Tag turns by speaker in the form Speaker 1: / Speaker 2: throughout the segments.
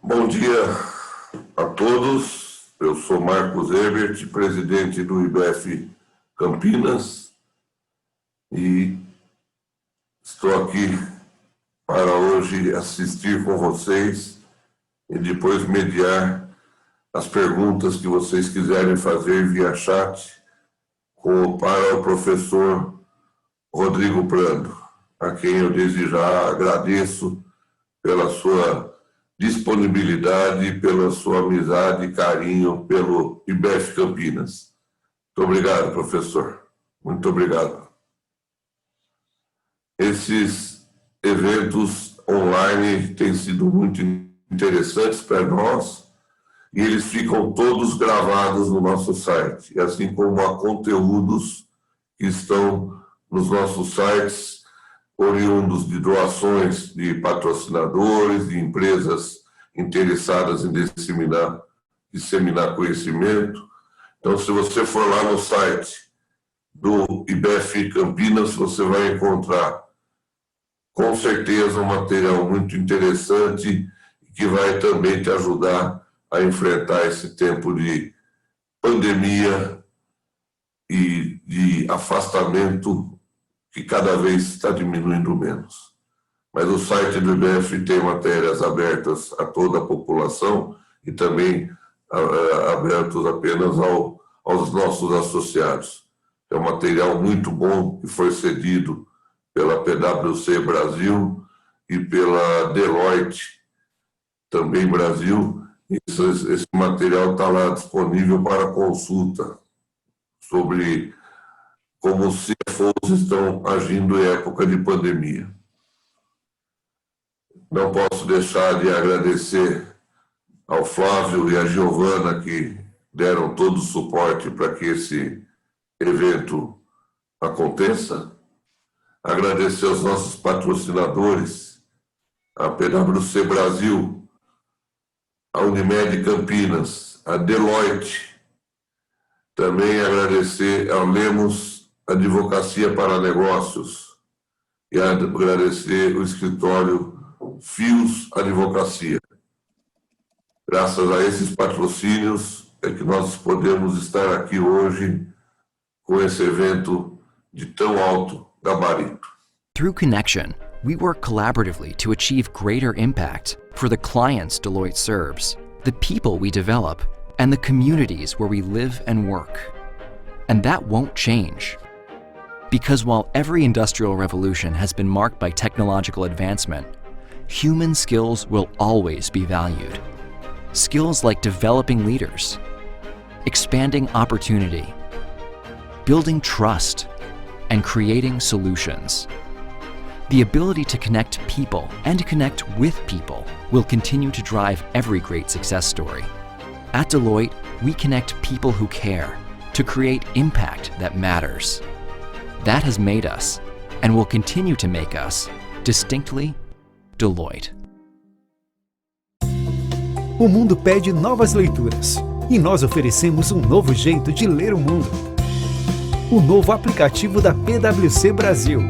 Speaker 1: Bom dia a todos. Eu sou Marcos Ebert, presidente do IBF Campinas, e estou aqui para hoje assistir com vocês e depois mediar as perguntas que vocês quiserem fazer via chat para o professor Rodrigo Prando, a quem eu desde já agradeço pela sua disponibilidade, pela sua amizade e carinho pelo IBF Campinas. Muito obrigado, professor. Muito obrigado. Esses eventos online têm sido muito interessantes para nós e eles ficam todos gravados no nosso site, assim como há conteúdos que estão nos nossos sites, oriundos de doações de patrocinadores, de empresas interessadas em disseminar conhecimento. Então, se você for lá no site do IBF Campinas, você vai encontrar, com certeza, um material muito interessante que vai também te ajudar a enfrentar esse tempo de pandemia e de afastamento que cada vez está diminuindo menos. Mas o site do IBF tem matérias abertas a toda a população e também abertos apenas aos nossos associados. É um material muito bom que foi cedido pela PwC Brasil e pela Deloitte, também Brasil. Esse material está lá disponível para consulta sobre como os CFOs estão agindo em época de pandemia. Não posso deixar de agradecer ao Flávio e à Giovana, que deram todo o suporte para que esse evento aconteça. Agradecer aos nossos patrocinadores, a PwC Brasil, a Unimed Campinas, a Deloitte. Também agradecer ao Lemos Advocacia para Negócios e agradecer o escritório Fios Advocacia. Graças a esses patrocínios é que nós podemos estar aqui hoje com esse evento de tão alto gabarito.
Speaker 2: Through Connection, we work collaboratively to achieve greater impact for the clients Deloitte serves, the people we develop, and the communities where we live and work. And that won't change. Because while every industrial revolution has been marked by technological advancement, human skills will always be valued. Skills like developing leaders, expanding opportunity, building trust, and creating solutions. The ability to connect people and connect with people will continue to drive every great success story. At Deloitte, we connect people who care to create impact that matters. That has made us, and will continue to make us, distinctly Deloitte.
Speaker 3: O mundo pede novas leituras, e nós oferecemos um novo jeito de ler o mundo. O novo aplicativo da PwC Brasil.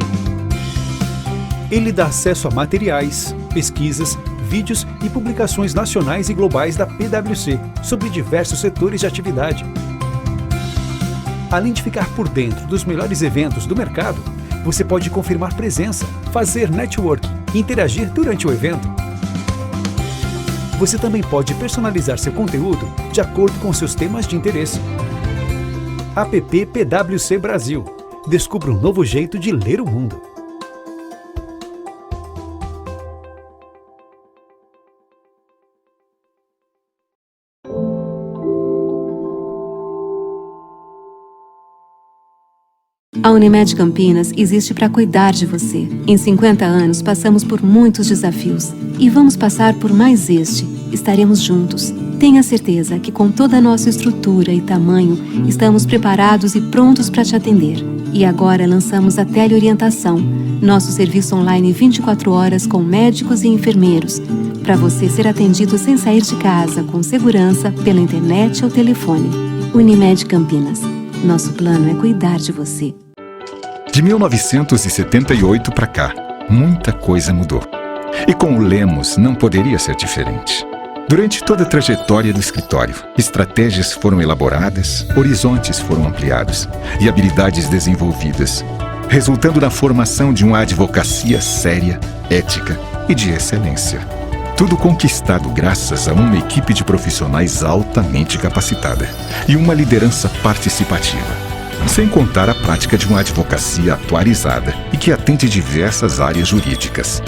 Speaker 3: Ele dá acesso a materiais, pesquisas, vídeos e publicações nacionais e globais da PwC sobre diversos setores de atividade. Além de ficar por dentro dos melhores eventos do mercado, você pode confirmar presença, fazer networking e interagir durante o evento. Você também pode personalizar seu conteúdo de acordo com seus temas de interesse. App PwC Brasil. Descubra um novo jeito de ler o mundo.
Speaker 4: A Unimed Campinas existe para cuidar de você. Em 50 anos, passamos por muitos desafios e vamos passar por mais este. Estaremos juntos. Tenha certeza que com toda a nossa estrutura e tamanho, estamos preparados e prontos para te atender. E agora lançamos a teleorientação, nosso serviço online 24 horas com médicos e enfermeiros, para você ser atendido sem sair de casa, com segurança, pela internet ou telefone. Unimed Campinas. Nosso plano é cuidar de você.
Speaker 5: De 1978 para cá, muita coisa mudou. E com o Lemos não poderia ser diferente. Durante toda a trajetória do escritório, estratégias foram elaboradas, horizontes foram ampliados e habilidades desenvolvidas, resultando na formação de uma advocacia séria, ética e de excelência. Tudo conquistado graças a uma equipe de profissionais altamente capacitada e uma liderança participativa, sem contar a prática de uma advocacia atualizada e que atende diversas áreas jurídicas.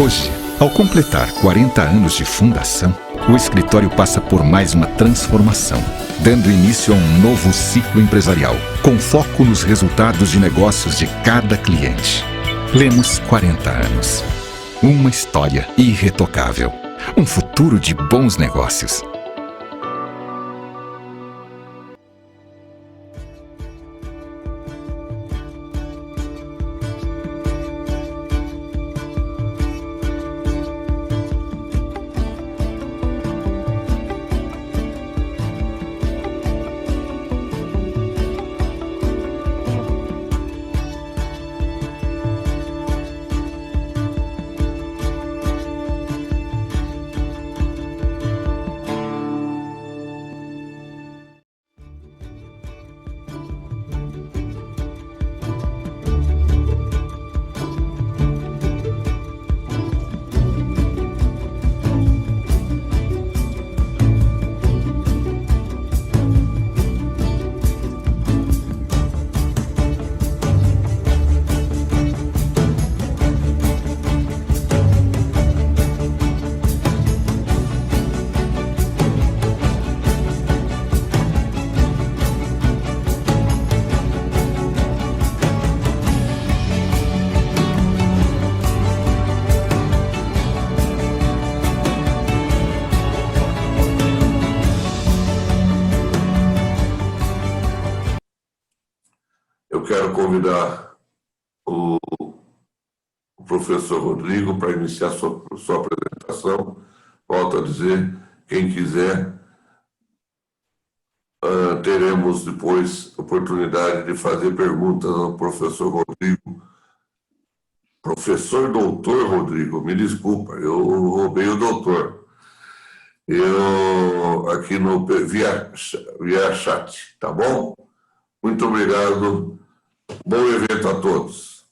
Speaker 5: Hoje, ao completar 40 anos de fundação, o escritório passa por mais uma transformação, dando início a um novo ciclo empresarial, com foco nos resultados de negócios de cada cliente. Lemos 40 anos. Uma história irretocável. Um futuro de bons negócios.
Speaker 1: Eu quero convidar o professor Rodrigo para iniciar sua apresentação. Volto a dizer, quem quiser, teremos depois oportunidade de fazer perguntas ao professor Rodrigo. Professor doutor Rodrigo, me desculpa, eu roubei o doutor. Eu aqui no via chat, tá bom? Muito obrigado. Bom evento a todos.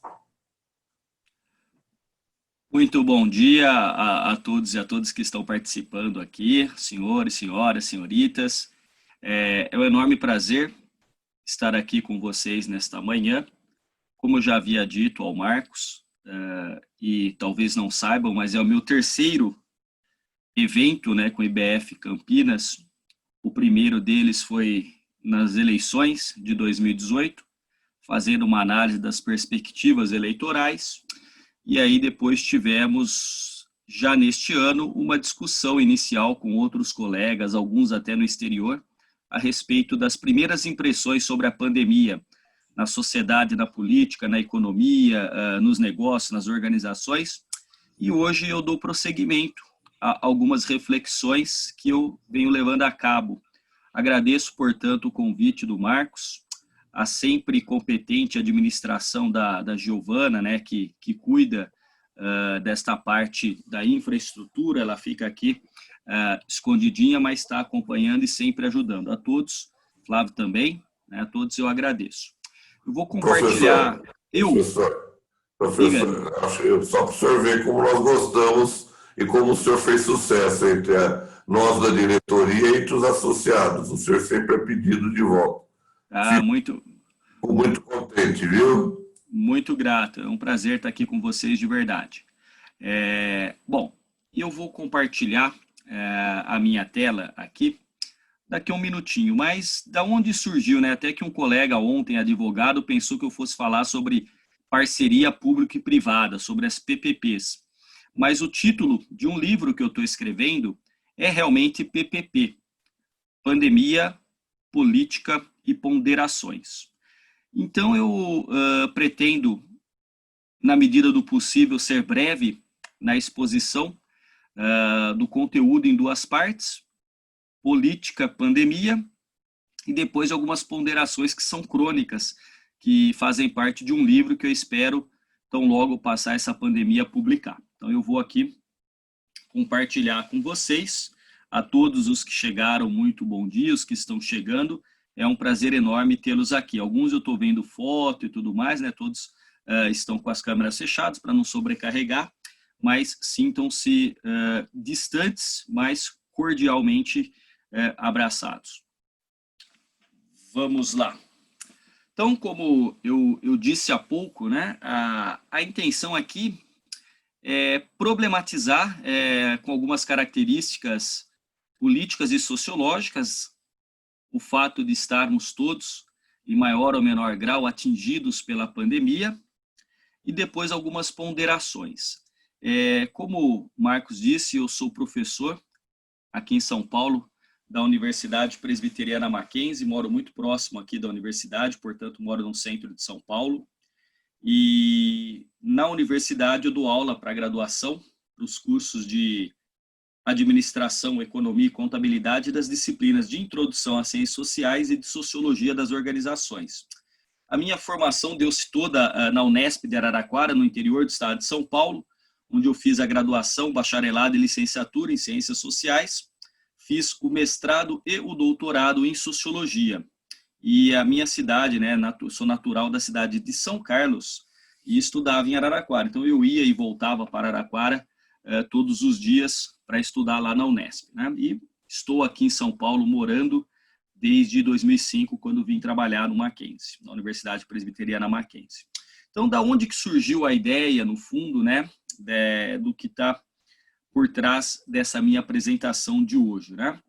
Speaker 6: Muito bom dia a todos e a todas que estão participando aqui, senhores, senhoras, senhoritas. É um enorme prazer estar aqui com vocês nesta manhã. Como eu já havia dito ao Marcos, e talvez não saibam, mas é o meu terceiro evento, né, com o IBF Campinas. O primeiro deles foi nas eleições de 2018, fazendo uma análise das perspectivas eleitorais. E aí depois tivemos, já neste ano, uma discussão inicial com outros colegas, alguns até no exterior, a respeito das primeiras impressões sobre a pandemia na sociedade, na política, na economia, nos negócios, nas organizações. E hoje eu dou prosseguimento a algumas reflexões que eu venho levando a cabo. Agradeço, portanto, o convite do Marcos, a sempre competente administração da Giovana, né, que cuida desta parte da infraestrutura. Ela fica aqui escondidinha, mas está acompanhando e sempre ajudando. A todos, Flávio também, né, a todos eu agradeço. Eu vou compartilhar...
Speaker 1: Professor, só para o senhor ver como nós gostamos e como o senhor fez sucesso entre nós da diretoria e entre os associados. O senhor sempre é pedido de volta.
Speaker 6: Muito
Speaker 1: contente, viu?
Speaker 6: Muito grato, é um prazer estar aqui com vocês de verdade. Bom, eu vou compartilhar a minha tela aqui daqui a um minutinho, mas da onde surgiu, né? Até que um colega ontem, advogado, pensou que eu fosse falar sobre parceria pública e privada, sobre as PPPs. Mas o título de um livro que eu estou escrevendo é realmente PPP, Pandemia, Política e Ponderações. Então eu pretendo, na medida do possível, ser breve na exposição do conteúdo em duas partes, política, pandemia, e depois algumas ponderações que são crônicas, que fazem parte de um livro que eu espero, tão logo passar essa pandemia, publicar. Então eu vou aqui compartilhar com vocês. A todos os que chegaram, muito bom dia, os que estão chegando, é um prazer enorme tê-los aqui. Alguns eu estou vendo foto e tudo mais, né? Todos estão com as câmeras fechadas para não sobrecarregar, mas sintam-se distantes, mas cordialmente abraçados. Vamos lá. Então, como eu disse há pouco, né, a intenção aqui é problematizar com algumas características políticas e sociológicas o fato de estarmos todos, em maior ou menor grau, atingidos pela pandemia, e depois algumas ponderações. Como o Marcos disse, eu sou professor aqui em São Paulo, da Universidade Presbiteriana Mackenzie, moro muito próximo aqui da universidade, portanto moro no centro de São Paulo, e na universidade eu dou aula para graduação, para os cursos de administração, economia e contabilidade das disciplinas de introdução às ciências sociais e de sociologia das organizações. A minha formação deu-se toda na Unesp de Araraquara, no interior do estado de São Paulo, onde eu fiz a graduação, bacharelado e licenciatura em ciências sociais, fiz o mestrado e o doutorado em sociologia. E a minha cidade, né, sou natural da cidade de São Carlos e estudava em Araraquara. Então eu ia e voltava para Araraquara todos os dias para estudar lá na Unesp, né? E estou aqui em São Paulo morando desde 2005, quando vim trabalhar no Mackenzie, na Universidade Presbiteriana Mackenzie. Então, da onde que surgiu a ideia, no fundo, né, do que está por trás dessa minha apresentação de hoje, né?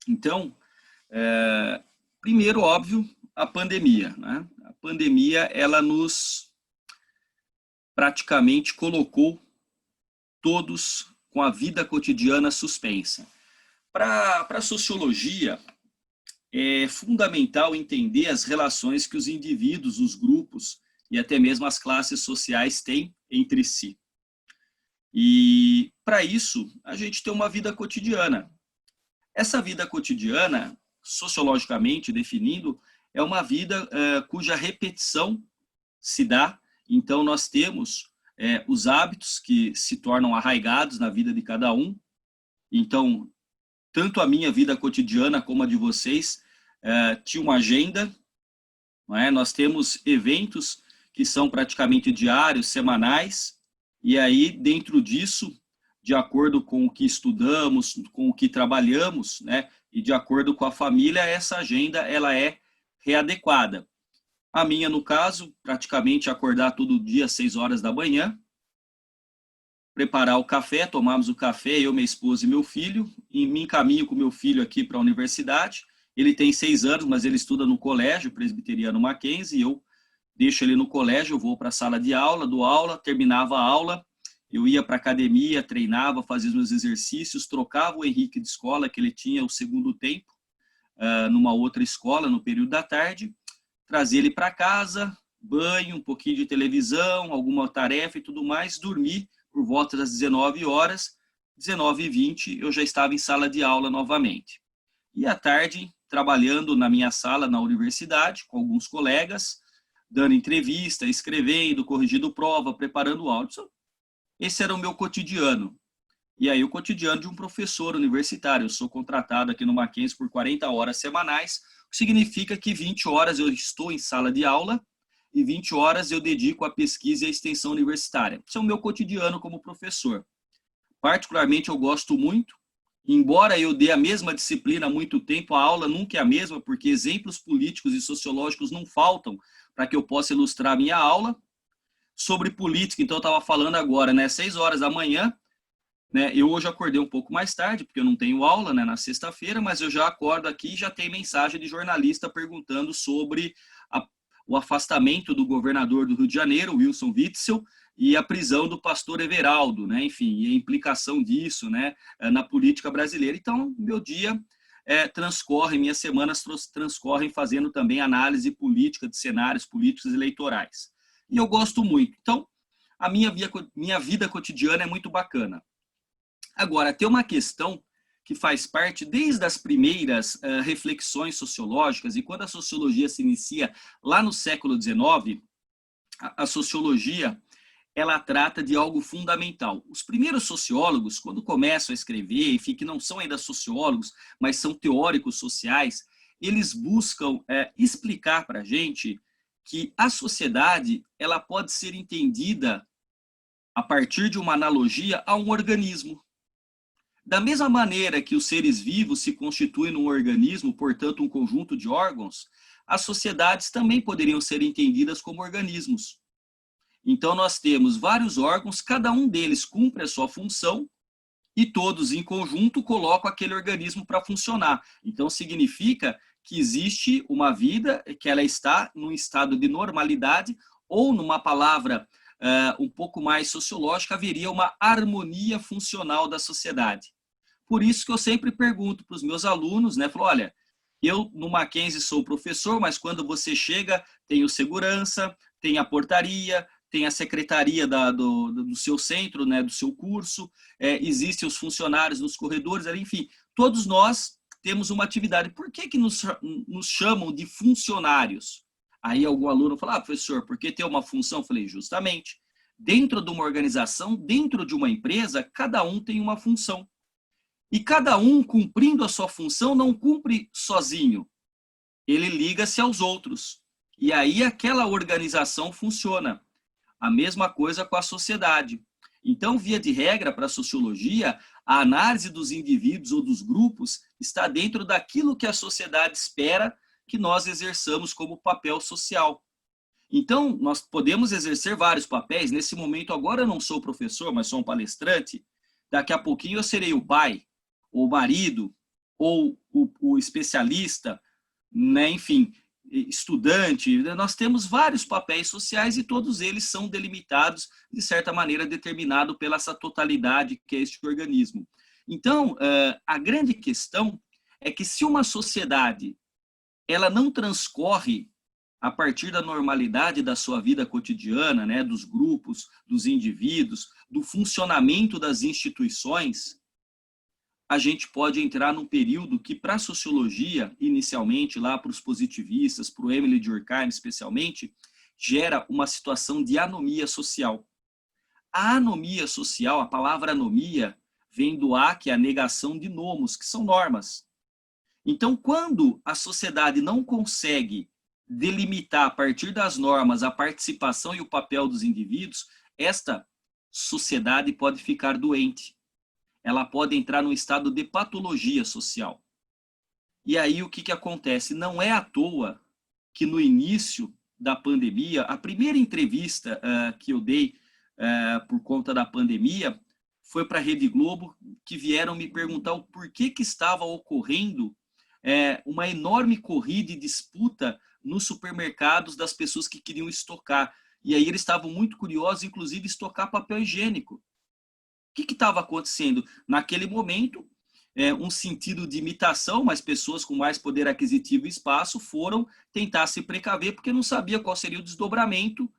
Speaker 6: Então, primeiro, óbvio, a pandemia, né? A pandemia, ela nos praticamente colocou todos com a vida cotidiana suspensa. Para a sociologia, é fundamental entender as relações que os indivíduos, os grupos e até mesmo as classes sociais têm entre si. E, para isso, a gente tem uma vida cotidiana. Essa vida cotidiana, sociologicamente definindo, é uma vida cuja repetição se dá. Então, nós temos os hábitos que se tornam arraigados na vida de cada um. Então, tanto a minha vida cotidiana como a de vocês tinha uma agenda, não é? Nós temos eventos que são praticamente diários, semanais, e aí, dentro disso, de acordo com o que estudamos, com o que trabalhamos, né, e de acordo com a família, essa agenda ela é readequada. A minha, no caso, praticamente acordar todo dia às 6 horas da manhã, preparar o café, tomarmos o café, eu, minha esposa e meu filho, e me encaminho com meu filho aqui para a universidade. Ele tem 6 anos, mas ele estuda no colégio Presbiteriano Mackenzie, e eu deixo ele no colégio, eu vou para a sala de aula, dou aula, terminava a aula, eu ia para a academia, treinava, fazia os meus exercícios, trocava o Henrique de escola, que ele tinha o segundo tempo, numa outra escola, no período da tarde, trazia ele para casa, banho, um pouquinho de televisão, alguma tarefa e tudo mais, dormir por volta das 19 horas, 19h20 eu já estava em sala de aula novamente. E à tarde, trabalhando na minha sala na universidade, com alguns colegas, dando entrevista, escrevendo, corrigindo prova, preparando áudio. Esse era o meu cotidiano. E aí o cotidiano de um professor universitário. Eu sou contratado aqui no Mackenzie por 40 horas semanais, o que significa que 20 horas eu estou em sala de aula e 20 horas eu dedico à pesquisa e à extensão universitária. Esse é o meu cotidiano como professor. Particularmente eu gosto muito, embora eu dê a mesma disciplina há muito tempo, a aula nunca é a mesma, porque exemplos políticos e sociológicos não faltam para que eu possa ilustrar a minha aula. Sobre política, então eu estava falando agora, né, 6 horas da manhã, né, eu hoje acordei um pouco mais tarde, porque eu não tenho aula, né, na sexta-feira, mas eu já acordo aqui e já tem mensagem de jornalista perguntando sobre o afastamento do governador do Rio de Janeiro, Wilson Witzel, e a prisão do pastor Everaldo, né, enfim, e a implicação disso, né, na política brasileira. Então, meu dia transcorre, minhas semanas transcorrem fazendo também análise política de cenários políticos e eleitorais. E eu gosto muito. Então, a minha vida cotidiana é muito bacana. Agora, tem uma questão que faz parte desde as primeiras reflexões sociológicas, e quando a sociologia se inicia lá no século XIX, a sociologia ela trata de algo fundamental. Os primeiros sociólogos, quando começam a escrever, enfim, que não são ainda sociólogos, mas são teóricos sociais, eles buscam explicar para a gente que a sociedade ela pode ser entendida a partir de uma analogia a um organismo. Da mesma maneira que os seres vivos se constituem num organismo, portanto, um conjunto de órgãos, as sociedades também poderiam ser entendidas como organismos. Então, nós temos vários órgãos, cada um deles cumpre a sua função e todos em conjunto colocam aquele organismo para funcionar. Então, significa que existe uma vida que ela está num estado de normalidade, ou numa palavra um pouco mais sociológica, haveria uma harmonia funcional da sociedade. Por isso que eu sempre pergunto para os meus alunos, né, falo, olha, eu no Mackenzie sou professor, mas quando você chega, tem o segurança, tem a portaria, tem a secretaria do seu centro, né, do seu curso, existem os funcionários nos corredores, enfim, todos nós temos uma atividade. Por que nos chamam de funcionários? Aí algum aluno fala, professor, por que tem uma função? Eu falei, justamente, dentro de uma organização, dentro de uma empresa, cada um tem uma função. E cada um, cumprindo a sua função, não cumpre sozinho. Ele liga-se aos outros. E aí aquela organização funciona. A mesma coisa com a sociedade. Então, via de regra, para a sociologia, a análise dos indivíduos ou dos grupos está dentro daquilo que a sociedade espera que nós exerçamos como papel social. Então, nós podemos exercer vários papéis. Nesse momento, agora eu não sou professor, mas sou um palestrante. Daqui a pouquinho eu serei o pai, ou o marido, ou o especialista, né? Enfim, estudante. Nós temos vários papéis sociais e todos eles são delimitados, de certa maneira, determinado pela essa totalidade que é este organismo. Então, a grande questão é que se uma sociedade ela não transcorre a partir da normalidade da sua vida cotidiana, né, dos grupos, dos indivíduos, do funcionamento das instituições, a gente pode entrar num período que, para a sociologia, inicialmente, lá para os positivistas, para o Emile Durkheim especialmente, gera uma situação de anomia social. A anomia social, a palavra anomia, vem do A, que é a negação de nomos, que são normas. Então, quando a sociedade não consegue delimitar, a partir das normas, a participação e o papel dos indivíduos, esta sociedade pode ficar doente. Ela pode entrar num estado de patologia social. E aí o que acontece? Não é à toa que no início da pandemia, a primeira entrevista que eu dei por conta da pandemia foi para a Rede Globo, que vieram me perguntar o porquê que estava ocorrendo uma enorme corrida e disputa nos supermercados das pessoas que queriam estocar. E aí eles estavam muito curiosos, inclusive, estocar papel higiênico. O que estava acontecendo? Naquele momento, um sentido de imitação, mas pessoas com mais poder aquisitivo e espaço foram tentar se precaver, porque não sabia qual seria o desdobramento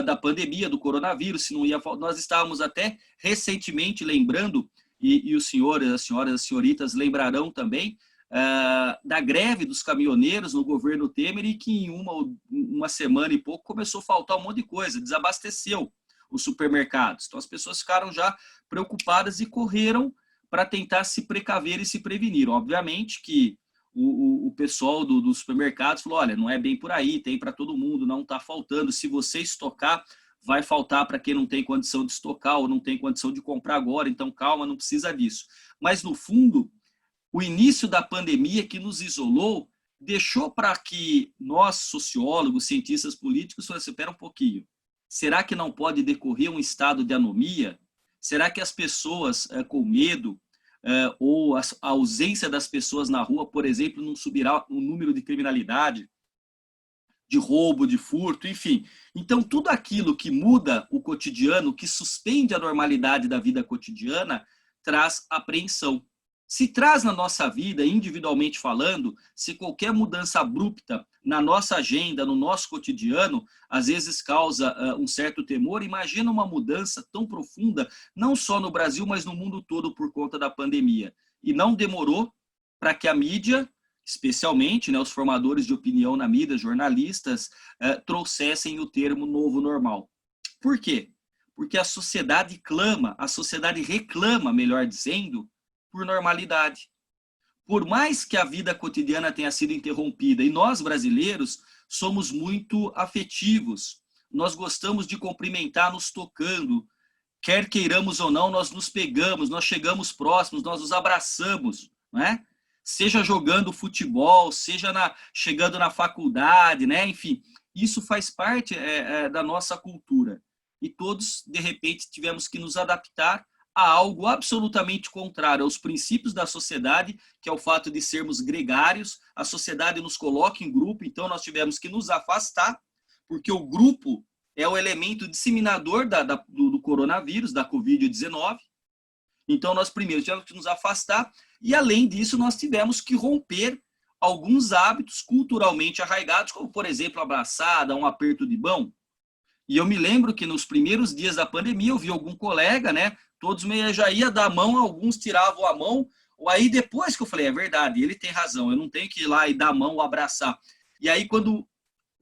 Speaker 6: da pandemia, do coronavírus, se não ia... Nós estávamos até recentemente lembrando, e os senhores, as senhoras, as senhoritas lembrarão também, da greve dos caminhoneiros no governo Temer, e que em uma semana e pouco começou a faltar um monte de coisa, desabasteceu os supermercados. Então as pessoas ficaram já preocupadas e correram para tentar se precaver e se prevenir. Obviamente que o pessoal dos supermercados falou, olha, não é bem por aí, tem para todo mundo, não está faltando. Se você estocar, vai faltar para quem não tem condição de estocar ou não tem condição de comprar agora, então calma, não precisa disso. Mas no fundo, o início da pandemia que nos isolou deixou para que nós, sociólogos, cientistas políticos, falassem, espera um pouquinho, será que não pode decorrer um estado de anomia? Será que as pessoas com medo ou a ausência das pessoas na rua, por exemplo, não subirá o número de criminalidade, de roubo, de furto, enfim. Então, tudo aquilo que muda o cotidiano, que suspende a normalidade da vida cotidiana, traz apreensão. Se traz na nossa vida, individualmente falando, se qualquer mudança abrupta na nossa agenda, no nosso cotidiano, às vezes causa um certo temor, imagina uma mudança tão profunda, não só no Brasil, mas no mundo todo por conta da pandemia. e não demorou para que a mídia, especialmente, né, os formadores de opinião na mídia, jornalistas, trouxessem o termo novo normal. Por quê? Porque a sociedade reclama, melhor dizendo, por normalidade. Por mais que a vida cotidiana tenha sido interrompida, e nós brasileiros somos muito afetivos, nós gostamos de cumprimentar nos tocando, quer queiramos ou não, nós nos pegamos, nós chegamos próximos, nós nos abraçamos, né? Seja jogando futebol, seja chegando na faculdade, né? Enfim, isso faz parte da nossa cultura. E todos, de repente, tivemos que nos adaptar a algo absolutamente contrário aos princípios da sociedade, que é o fato de sermos gregários. A sociedade nos coloca em grupo, então nós tivemos que nos afastar, porque o grupo é o elemento disseminador do coronavírus, da Covid-19. Então nós primeiro tivemos que nos afastar, e além disso nós tivemos que romper alguns hábitos culturalmente arraigados, como por exemplo a abraçada, um aperto de mão. E eu me lembro que nos primeiros dias da pandemia eu vi algum colega, né, todos meio já ia dar a mão, alguns tiravam a mão, ou aí depois que eu falei, é verdade, ele tem razão, eu não tenho que ir lá e dar a mão ou abraçar. E aí quando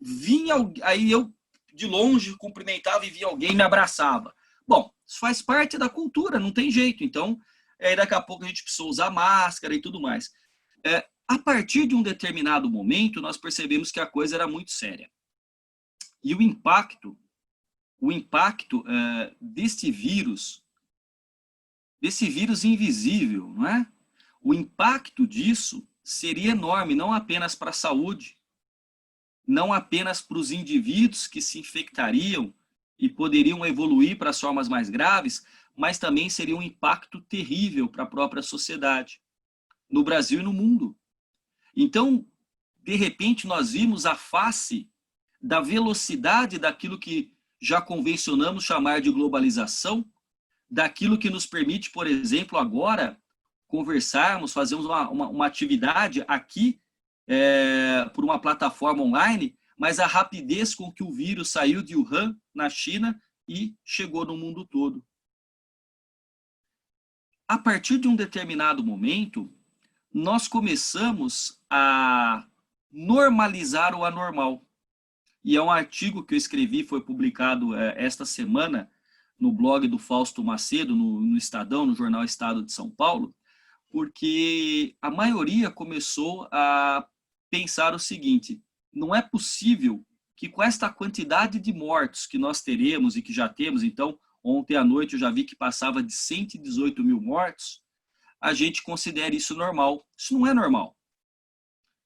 Speaker 6: vinha, aí eu de longe cumprimentava e via alguém e me abraçava. Bom, isso faz parte da cultura, não tem jeito. Então, daqui a pouco a gente precisou usar máscara e tudo mais. A partir de um determinado momento, nós percebemos que a coisa era muito séria. E o impacto desse vírus invisível, não é? O impacto disso seria enorme, não apenas para a saúde, não apenas para os indivíduos que se infectariam e poderiam evoluir para as formas mais graves, mas também seria um impacto terrível para a própria sociedade, no Brasil e no mundo. Então, de repente, nós vimos a face da velocidade daquilo que já convencionamos chamar de globalização, daquilo que nos permite, por exemplo, agora, conversarmos, fazermos uma atividade aqui, por uma plataforma online, mas a rapidez com que o vírus saiu de Wuhan, na China, e chegou no mundo todo. A partir de um determinado momento, nós começamos a normalizar o anormal. E é um artigo que eu escrevi, foi publicado esta semana, no blog do Fausto Macedo, no Estadão, no jornal Estado de São Paulo, porque a maioria começou a pensar o seguinte: não é possível que com esta quantidade de mortos que nós teremos e que já temos, então ontem à noite eu já vi que passava de 118 mil mortos, a gente considere isso normal. Isso não é normal.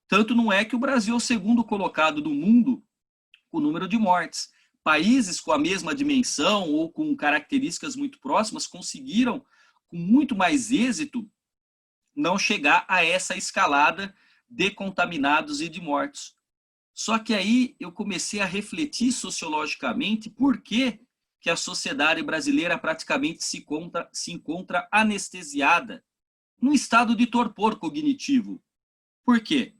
Speaker 6: Tanto não é que o Brasil é o segundo colocado do mundo com o número de mortes. Países com a mesma dimensão ou com características muito próximas conseguiram, com muito mais êxito, não chegar a essa escalada de contaminados e de mortos. Só que aí eu comecei a refletir sociologicamente por que a sociedade brasileira praticamente se encontra anestesiada, num estado de torpor cognitivo. Por quê?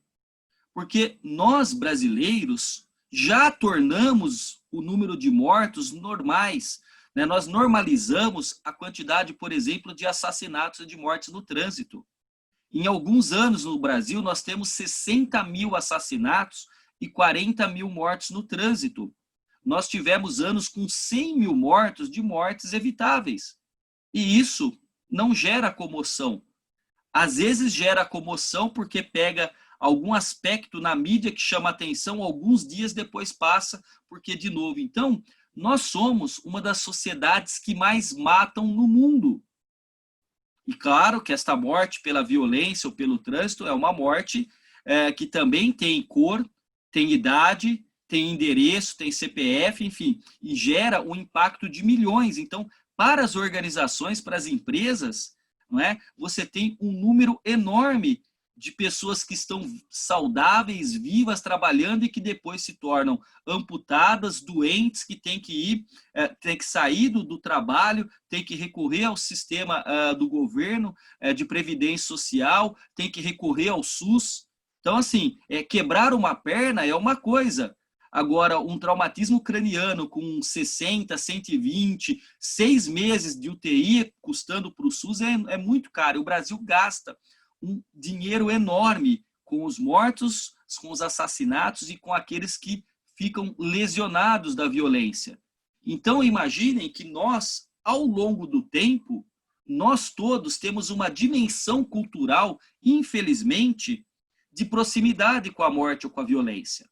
Speaker 6: Porque nós, brasileiros, já tornamos o número de mortos normais, né? Nós normalizamos a quantidade, por exemplo, de assassinatos e de mortes no trânsito. Em alguns anos no Brasil, nós temos 60 mil assassinatos e 40 mil mortes no trânsito. Nós tivemos anos com 100 mil mortos de mortes evitáveis. E isso não gera comoção. Às vezes gera comoção porque pega algum aspecto na mídia que chama atenção, alguns dias depois passa, porque de novo. Então, nós somos uma das sociedades que mais matam no mundo. E claro que esta morte pela violência ou pelo trânsito é uma morte que também tem cor, tem idade, tem endereço, tem CPF, enfim, e gera um impacto de milhões. Então, para as organizações, para as empresas, não é? Você tem um número enorme de pessoas que estão saudáveis, vivas, trabalhando e que depois se tornam amputadas, doentes, que têm que ir, têm que sair do trabalho, têm que recorrer ao sistema do governo de previdência social, têm que recorrer ao SUS. Então, assim, quebrar uma perna é uma coisa. Agora, um traumatismo craniano com 60, 120, 6 meses de UTI custando para o SUS é muito caro. O Brasil gasta um dinheiro enorme com os mortos, com os assassinatos e com aqueles que ficam lesionados da violência. Então, imaginem que nós, ao longo do tempo, nós todos temos uma dimensão cultural, infelizmente, de proximidade com a morte ou com a violência.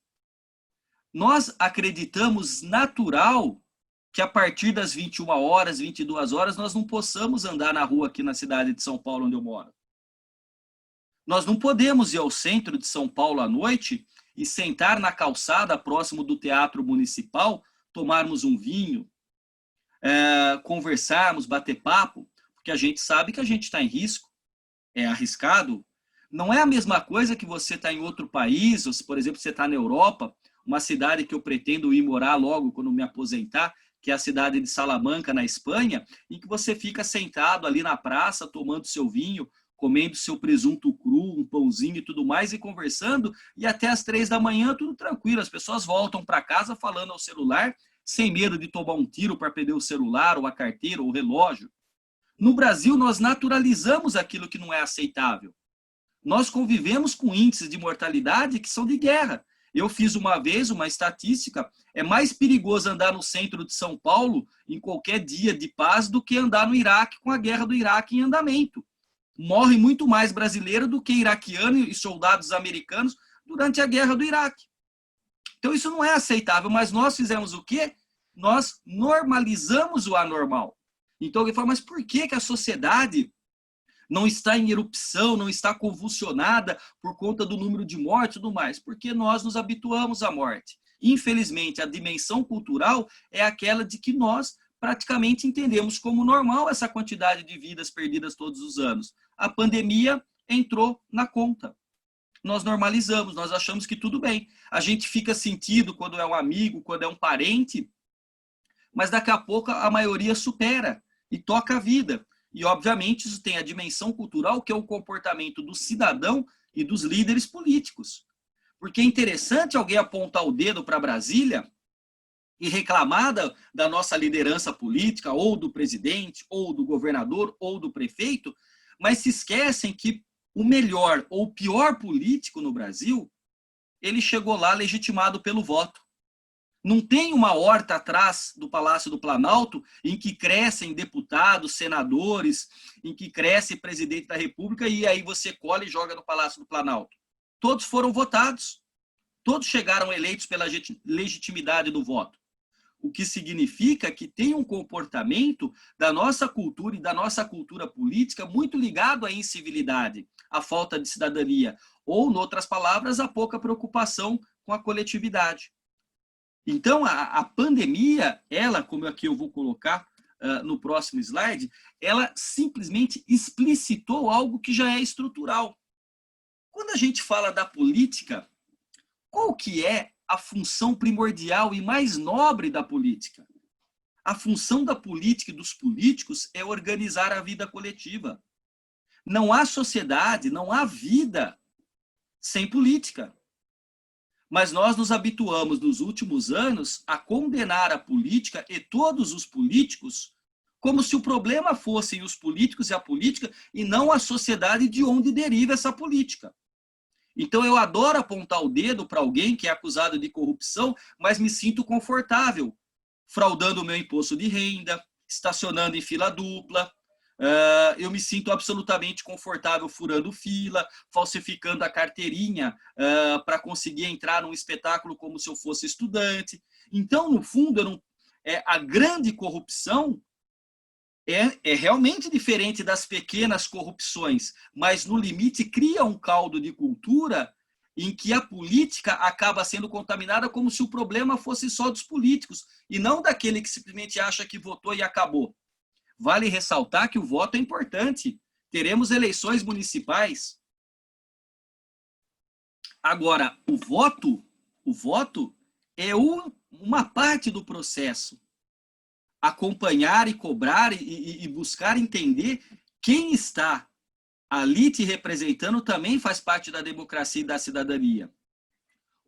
Speaker 6: Nós acreditamos natural que a partir das 21 horas, 22 horas, nós não possamos andar na rua aqui na cidade de São Paulo, onde eu moro. Nós não podemos ir ao centro de São Paulo à noite e sentar na calçada próximo do Teatro Municipal, tomarmos um vinho, conversarmos, bater papo, porque a gente sabe que a gente está em risco, é arriscado. Não é a mesma coisa que você está em outro país, ou se, por exemplo, você está na Europa, uma cidade que eu pretendo ir morar logo quando me aposentar, que é a cidade de Salamanca, na Espanha, em que você fica sentado ali na praça, tomando seu vinho, comendo seu presunto cru, um pãozinho e tudo mais, e conversando, e até às 3 da manhã tudo tranquilo. As pessoas voltam para casa falando ao celular, sem medo de tomar um tiro para perder o celular, ou a carteira, ou o relógio. No Brasil, nós naturalizamos aquilo que não é aceitável. Nós convivemos com índices de mortalidade que são de guerra. Eu fiz uma vez uma estatística, é mais perigoso andar no centro de São Paulo em qualquer dia de paz do que andar no Iraque com a guerra do Iraque em andamento. Morre muito mais brasileiro do que iraquiano e soldados americanos durante a guerra do Iraque. Então isso não é aceitável, mas nós fizemos o quê? Nós normalizamos o anormal. Então alguém fala, mas por que a sociedade não está em erupção, não está convulsionada por conta do número de mortes e tudo mais? Porque nós nos habituamos à morte. Infelizmente, a dimensão cultural é aquela de que nós praticamente entendemos como normal essa quantidade de vidas perdidas todos os anos. A pandemia entrou na conta. Nós normalizamos, nós achamos que tudo bem. A gente fica sentido quando é um amigo, quando é um parente, mas daqui a pouco a maioria supera e toca a vida. E, obviamente, isso tem a dimensão cultural, que é o comportamento do cidadão e dos líderes políticos. Porque é interessante alguém apontar o dedo para Brasília e reclamar da nossa liderança política, ou do presidente, ou do governador, ou do prefeito, mas se esquecem que o melhor ou o pior político no Brasil, ele chegou lá legitimado pelo voto. Não tem uma horta atrás do Palácio do Planalto em que crescem deputados, senadores, em que cresce presidente da República e aí você colhe e joga no Palácio do Planalto. Todos foram votados. Todos chegaram eleitos pela legitimidade do voto. O que significa que tem um comportamento da nossa cultura e da nossa cultura política muito ligado à incivilidade, à falta de cidadania, ou, em outras palavras, à pouca preocupação com a coletividade. Então, a pandemia, ela, como aqui eu vou colocar no próximo slide, ela simplesmente explicitou algo que já é estrutural. Quando a gente fala da política, qual que é a função primordial e mais nobre da política? A função da política e dos políticos é organizar a vida coletiva. Não há sociedade, não há vida sem política. Mas nós nos habituamos, nos últimos anos, a condenar a política e todos os políticos como se o problema fossem os políticos e a política e não a sociedade de onde deriva essa política. Então eu adoro apontar o dedo para alguém que é acusado de corrupção, mas me sinto confortável, fraudando o meu imposto de renda, estacionando em fila dupla, eu me sinto absolutamente confortável furando fila, falsificando a carteirinha para conseguir entrar num espetáculo como se eu fosse estudante. Então, no fundo, a grande corrupção é realmente diferente das pequenas corrupções, mas no limite cria um caldo de cultura em que a política acaba sendo contaminada como se o problema fosse só dos políticos e não daquele que simplesmente acha que votou e acabou. Vale ressaltar que o voto é importante. Teremos eleições municipais. Agora, o voto é uma parte do processo. Acompanhar e cobrar e buscar entender quem está ali te representando também faz parte da democracia e da cidadania.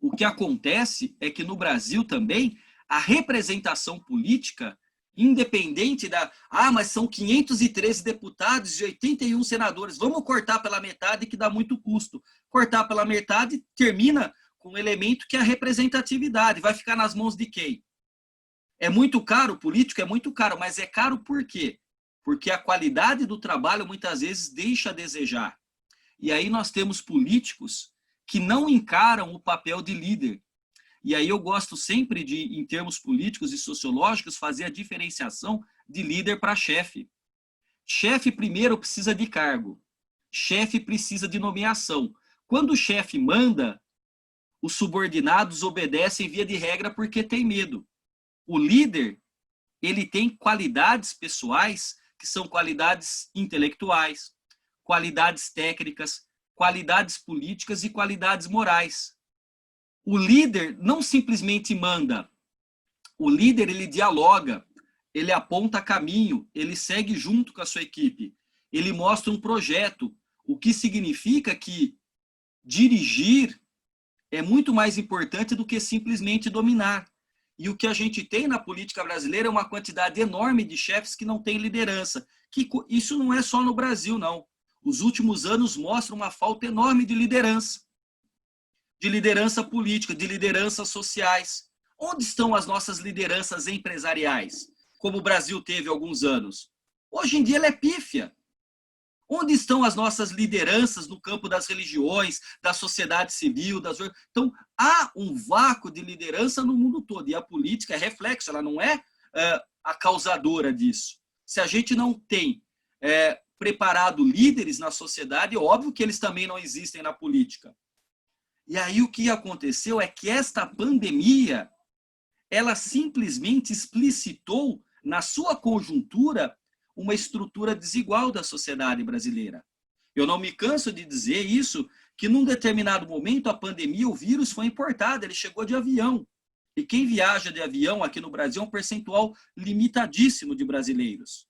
Speaker 6: O que acontece é que no Brasil também a representação política, independente da... Ah, mas são 513 deputados e 81 senadores. Vamos cortar pela metade que dá muito custo. Cortar pela metade termina com um elemento que é a representatividade. Vai ficar nas mãos de quem? É muito caro, o político é muito caro, mas é caro por quê? Porque a qualidade do trabalho muitas vezes deixa a desejar. E aí nós temos políticos que não encaram o papel de líder. E aí eu gosto sempre de, em termos políticos e sociológicos, fazer a diferenciação de líder para chefe. Chefe primeiro precisa de cargo. Chefe precisa de nomeação. Quando o chefe manda, os subordinados obedecem via de regra porque tem medo. O líder, ele tem qualidades pessoais que são qualidades intelectuais, qualidades técnicas, qualidades políticas e qualidades morais. O líder não simplesmente manda. O líder, ele dialoga, ele aponta caminho, ele segue junto com a sua equipe, ele mostra um projeto, o que significa que dirigir é muito mais importante do que simplesmente dominar. E o que a gente tem na política brasileira é uma quantidade enorme de chefes que não têm liderança. Isso não é só no Brasil, não. Os últimos anos mostram uma falta enorme de liderança política, de lideranças sociais. Onde estão as nossas lideranças empresariais, como o Brasil teve há alguns anos? Hoje em dia ela é pífia. Onde estão as nossas lideranças no campo das religiões, da sociedade civil? Então, há um vácuo de liderança no mundo todo. E a política é reflexo, ela não é a causadora disso. Se a gente não tem preparado líderes na sociedade, é óbvio que eles também não existem na política. E aí o que aconteceu é que esta pandemia, ela simplesmente explicitou na sua conjuntura uma estrutura desigual da sociedade brasileira. Eu não me canso de dizer isso, que num determinado momento a pandemia, o vírus foi importado, ele chegou de avião. E quem viaja de avião aqui no Brasil é um percentual limitadíssimo de brasileiros.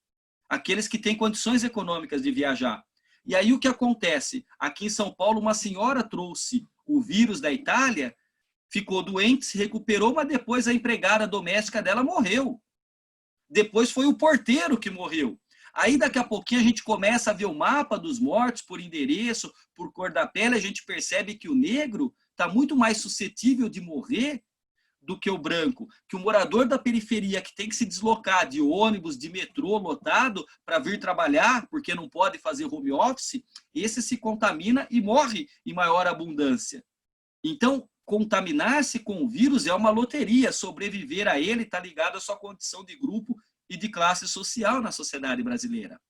Speaker 6: Aqueles que têm condições econômicas de viajar. E aí o que acontece? Aqui em São Paulo, uma senhora trouxe o vírus da Itália, ficou doente, se recuperou, mas depois a empregada doméstica dela morreu. Depois foi o porteiro que morreu. Aí daqui a pouquinho a gente começa a ver o mapa dos mortos por endereço, por cor da pele, a gente percebe que o negro está muito mais suscetível de morrer do que o branco, que o morador da periferia que tem que se deslocar de ônibus, de metrô lotado para vir trabalhar, porque não pode fazer home office, esse se contamina e morre em maior abundância. Então, contaminar-se com o vírus é uma loteria, sobreviver a ele está ligado à sua condição de grupo e de classe social na sociedade brasileira.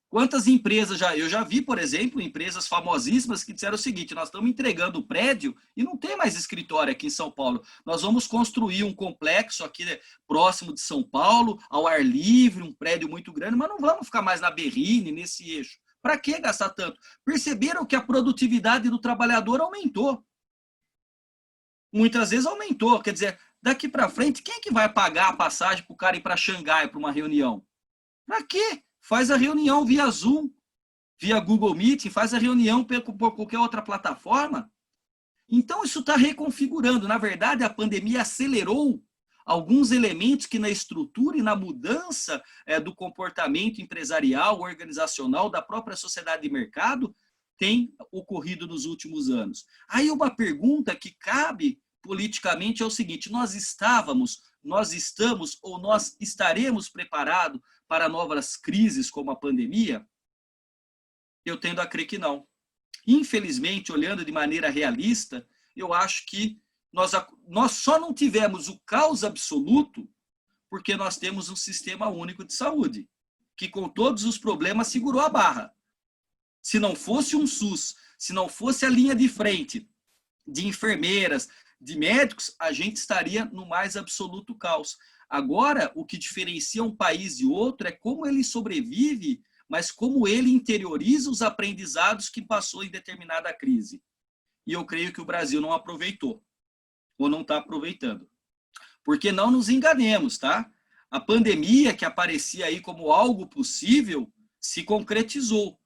Speaker 6: Quantas empresas eu já vi, por exemplo, empresas famosíssimas que disseram o seguinte: nós estamos entregando o prédio e não tem mais escritório aqui em São Paulo. Nós vamos construir um complexo aqui próximo de São Paulo, ao ar livre, um prédio muito grande, mas não vamos ficar mais na Berrine, nesse eixo. Para que gastar tanto? Perceberam que a produtividade do trabalhador aumentou. Muitas vezes aumentou. Quer dizer, daqui para frente, quem é que vai pagar a passagem para o cara ir para Xangai para uma reunião? Para quê? Faz a reunião via Zoom, via Google Meet, faz a reunião por qualquer outra plataforma. Então, isso está reconfigurando. Na verdade, a pandemia acelerou alguns elementos que na estrutura e na mudança do comportamento empresarial, organizacional, da própria sociedade de mercado, tem ocorrido nos últimos anos. Aí uma pergunta que cabe politicamente é o seguinte: nós estamos ou nós estaremos preparados para novas crises como a pandemia? Eu tendo a crer que não. Infelizmente, olhando de maneira realista, eu acho que nós só não tivemos o caos absoluto porque nós temos um sistema único de saúde, que com todos os problemas segurou a barra. Se não fosse um SUS, se não fosse a linha de frente de enfermeiras, de médicos, a gente estaria no mais absoluto caos. Agora, o que diferencia um país de outro é como ele sobrevive, mas como ele interioriza os aprendizados que passou em determinada crise. E eu creio que o Brasil não aproveitou, ou não está aproveitando. Porque não nos enganemos, tá? A pandemia que aparecia aí como algo possível se concretizou.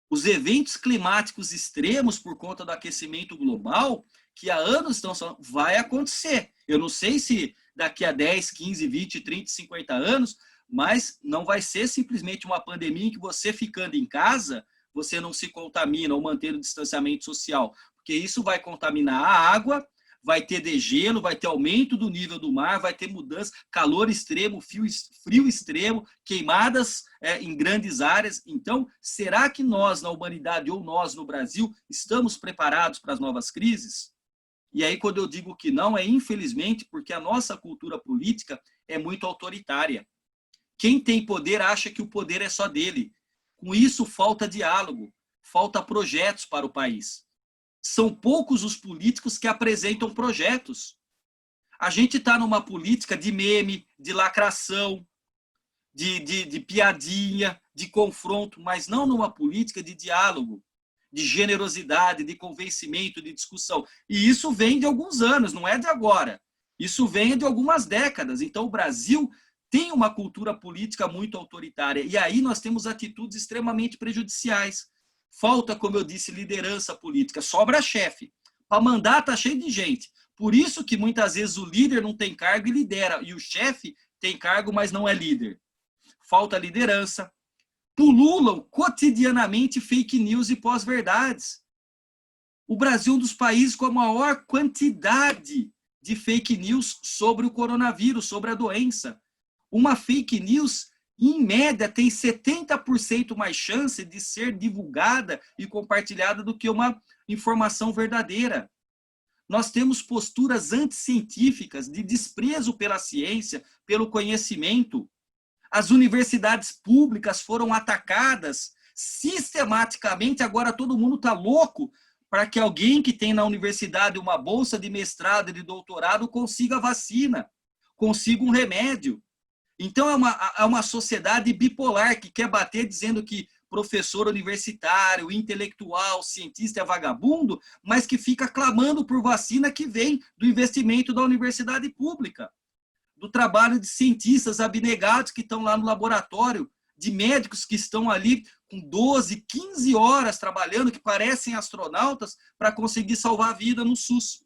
Speaker 6: Os eventos climáticos extremos por conta do aquecimento global, que há anos estão falando, vai acontecer. Eu não sei se daqui a 10, 15, 20, 30, 50 anos, mas não vai ser simplesmente uma pandemia em que você ficando em casa, você não se contamina ou mantendo o distanciamento social, porque isso vai contaminar a água, vai ter degelo, vai ter aumento do nível do mar, vai ter mudança, calor extremo, frio extremo, queimadas em grandes áreas. Então, será que nós, na humanidade, ou nós, no Brasil, estamos preparados para as novas crises? E aí, quando eu digo que não, é infelizmente porque a nossa cultura política é muito autoritária. Quem tem poder acha que o poder é só dele. Com isso, falta diálogo, falta projetos para o país. São poucos os políticos que apresentam projetos. A gente está numa política de meme, de lacração, de piadinha, de confronto, mas não numa política de diálogo, de generosidade, de convencimento, de discussão. E isso vem de alguns anos, não é de agora. Isso vem de algumas décadas. Então, o Brasil tem uma cultura política muito autoritária. E aí nós temos atitudes extremamente prejudiciais. Falta, como eu disse, liderança política. Sobra chefe. Para mandar está cheio de gente. Por isso que muitas vezes o líder não tem cargo e lidera. E o chefe tem cargo, mas não é líder. Falta liderança. Pululam cotidianamente fake news e pós-verdades. O Brasil é um dos países com a maior quantidade de fake news sobre o coronavírus, sobre a doença. Uma fake news, em média, tem 70% mais chance de ser divulgada e compartilhada do que uma informação verdadeira. Nós temos posturas anticientíficas de desprezo pela ciência, pelo conhecimento. As universidades públicas foram atacadas sistematicamente, agora todo mundo está louco para que alguém que tem na universidade uma bolsa de mestrado e de doutorado consiga a vacina, consiga um remédio. Então, é uma sociedade bipolar que quer bater dizendo que professor universitário, intelectual, cientista é vagabundo, mas que fica clamando por vacina que vem do investimento da universidade pública, do trabalho de cientistas abnegados que estão lá no laboratório, de médicos que estão ali com 12, 15 horas trabalhando, que parecem astronautas, para conseguir salvar a vida no SUS.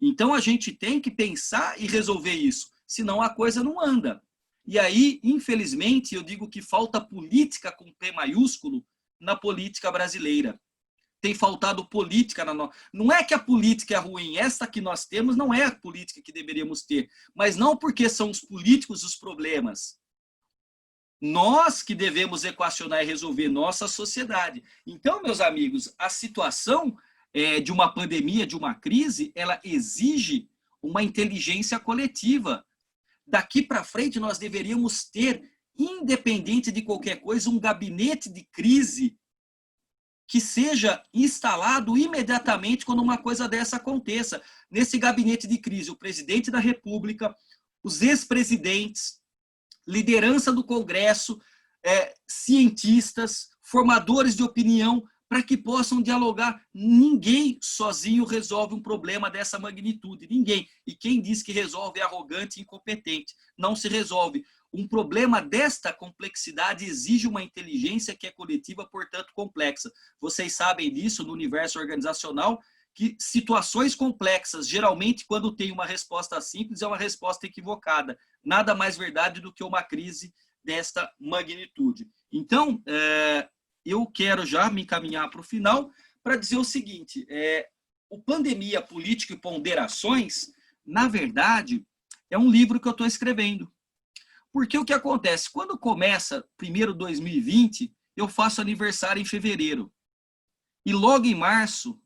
Speaker 6: Então, a gente tem que pensar e resolver isso. Senão a coisa não anda. E aí, infelizmente, eu digo que falta política com P maiúsculo na política brasileira. Tem faltado política na nossa... Não é que a política é ruim, essa que nós temos não é a política que deveríamos ter, mas não porque são os políticos os problemas. Nós que devemos equacionar e resolver nossa sociedade. Então, meus amigos, a situação de uma pandemia, de uma crise, ela exige uma inteligência coletiva. Daqui para frente, nós deveríamos ter, independente de qualquer coisa, um gabinete de crise que seja instalado imediatamente quando uma coisa dessa aconteça. Nesse gabinete de crise, o presidente da República, os ex-presidentes, liderança do Congresso, cientistas, formadores de opinião, para que possam dialogar. Ninguém sozinho resolve um problema dessa magnitude, ninguém. E quem diz que resolve é arrogante e incompetente. Não se resolve. Um problema desta complexidade exige uma inteligência que é coletiva, portanto complexa. Vocês sabem disso no universo organizacional, que situações complexas, geralmente quando tem uma resposta simples, é uma resposta equivocada. Nada mais verdade do que uma crise desta magnitude. Então, eu quero já me encaminhar para o final para dizer o seguinte, o Pandemia, Política e Ponderações, na verdade, é um livro que eu estou escrevendo. Porque o que acontece? Quando começa primeiro 2020, eu faço aniversário em fevereiro. E logo em março,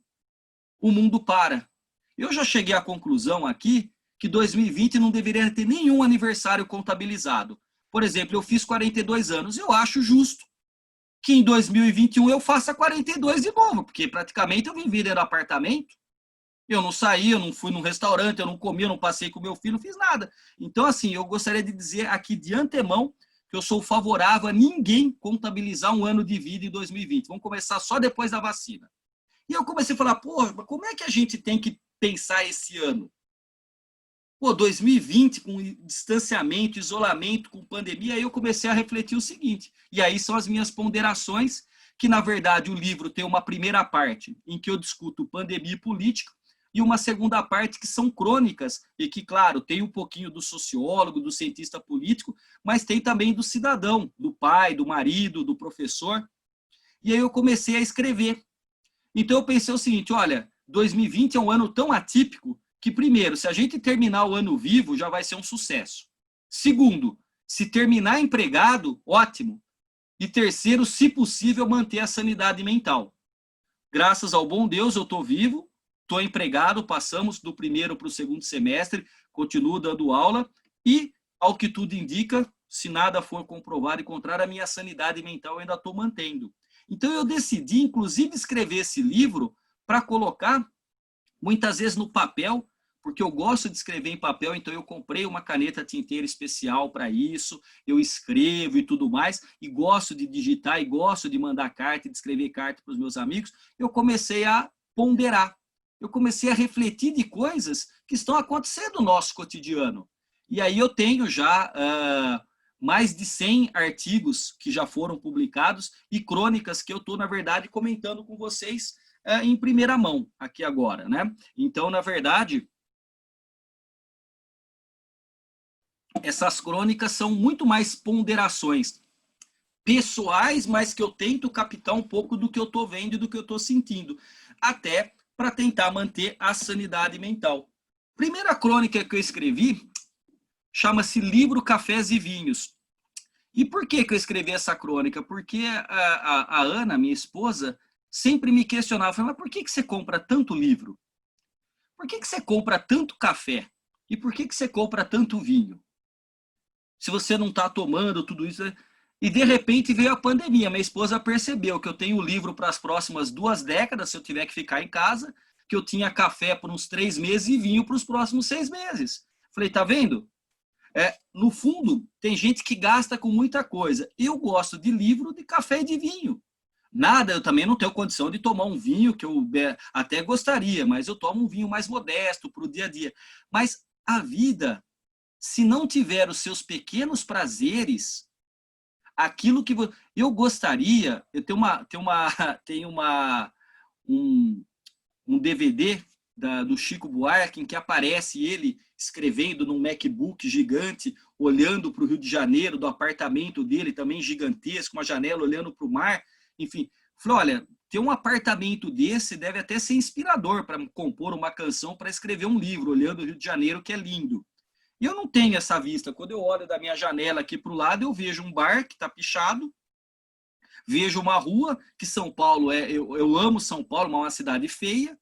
Speaker 6: o mundo para. Eu já cheguei à conclusão aqui que 2020 não deveria ter nenhum aniversário contabilizado. Por exemplo, eu fiz 42 anos, eu acho justo que em 2021 eu faça 42 de novo, porque praticamente eu vim viver no apartamento, eu não saí, eu não fui num restaurante, eu não comi, eu não passei com meu filho, não fiz nada. Então, assim, eu gostaria de dizer aqui de antemão que eu sou favorável a ninguém contabilizar um ano de vida em 2020. Vamos começar só depois da vacina. E eu comecei a falar, pô, como é que a gente tem que pensar esse ano? Pô, 2020 com distanciamento, isolamento, com pandemia, aí eu comecei a refletir o seguinte, e aí são as minhas ponderações que na verdade o livro tem uma primeira parte em que eu discuto pandemia e política, e uma segunda parte que são crônicas, e que, claro, tem um pouquinho do sociólogo, do cientista político, mas tem também do cidadão, do pai, do marido, do professor. E aí eu comecei a escrever. Então eu pensei o seguinte, olha, 2020 é um ano tão atípico que, primeiro, se a gente terminar o ano vivo, já vai ser um sucesso. Segundo, se terminar empregado, ótimo. E terceiro, se possível, manter a sanidade mental. Graças ao bom Deus, eu estou vivo, estou empregado, passamos do primeiro para o segundo semestre, continuo dando aula e, ao que tudo indica, se nada for comprovado e contrário, a minha sanidade mental eu ainda estou mantendo. Então eu decidi, inclusive, escrever esse livro para colocar, muitas vezes no papel, porque eu gosto de escrever em papel, então eu comprei uma caneta tinteira especial para isso, eu escrevo e tudo mais, e gosto de digitar, e gosto de mandar carta, de escrever carta para os meus amigos. Eu comecei a ponderar. Eu comecei a refletir de coisas que estão acontecendo no nosso cotidiano. E aí eu tenho já mais de 100 artigos que já foram publicados e crônicas que eu estou, na verdade, comentando com vocês em primeira mão aqui agora, né? Então, na verdade, essas crônicas são muito mais ponderações pessoais, mas que eu tento captar um pouco do que eu estou vendo e do que eu estou sentindo. Até para tentar manter a sanidade mental. Primeira crônica que eu escrevi chama-se Livro, Cafés e Vinhos. E por que eu escrevi essa crônica? Porque a Ana, minha esposa, sempre me questionava, mas por que você compra tanto livro? Por que você compra tanto café? E por que você compra tanto vinho? Se você não está tomando tudo isso... E, de repente, veio a pandemia. Minha esposa percebeu que eu tenho livro para as próximas 2 décadas, se eu tiver que ficar em casa, que eu tinha café por uns 3 meses e vinho para os próximos 6 meses. Falei, tá vendo? No fundo, tem gente que gasta com muita coisa. Eu gosto de livro, de café e de vinho. Nada, eu também não tenho condição de tomar um vinho, que eu até gostaria, mas eu tomo um vinho mais modesto para o dia a dia. Mas a vida, se não tiver os seus pequenos prazeres... Aquilo que eu gostaria, eu tenho um DVD do Chico Buarque em que aparece ele escrevendo num MacBook gigante, olhando para o Rio de Janeiro, do apartamento dele também gigantesco, uma janela olhando para o mar, enfim. Falei, olha, ter um apartamento desse deve até ser inspirador para compor uma canção, para escrever um livro, olhando o Rio de Janeiro, que é lindo. E eu não tenho essa vista. Quando eu olho da minha janela aqui para o lado, eu vejo um bar que está pichado, vejo uma rua, que São Paulo eu amo São Paulo, mas é uma cidade feia.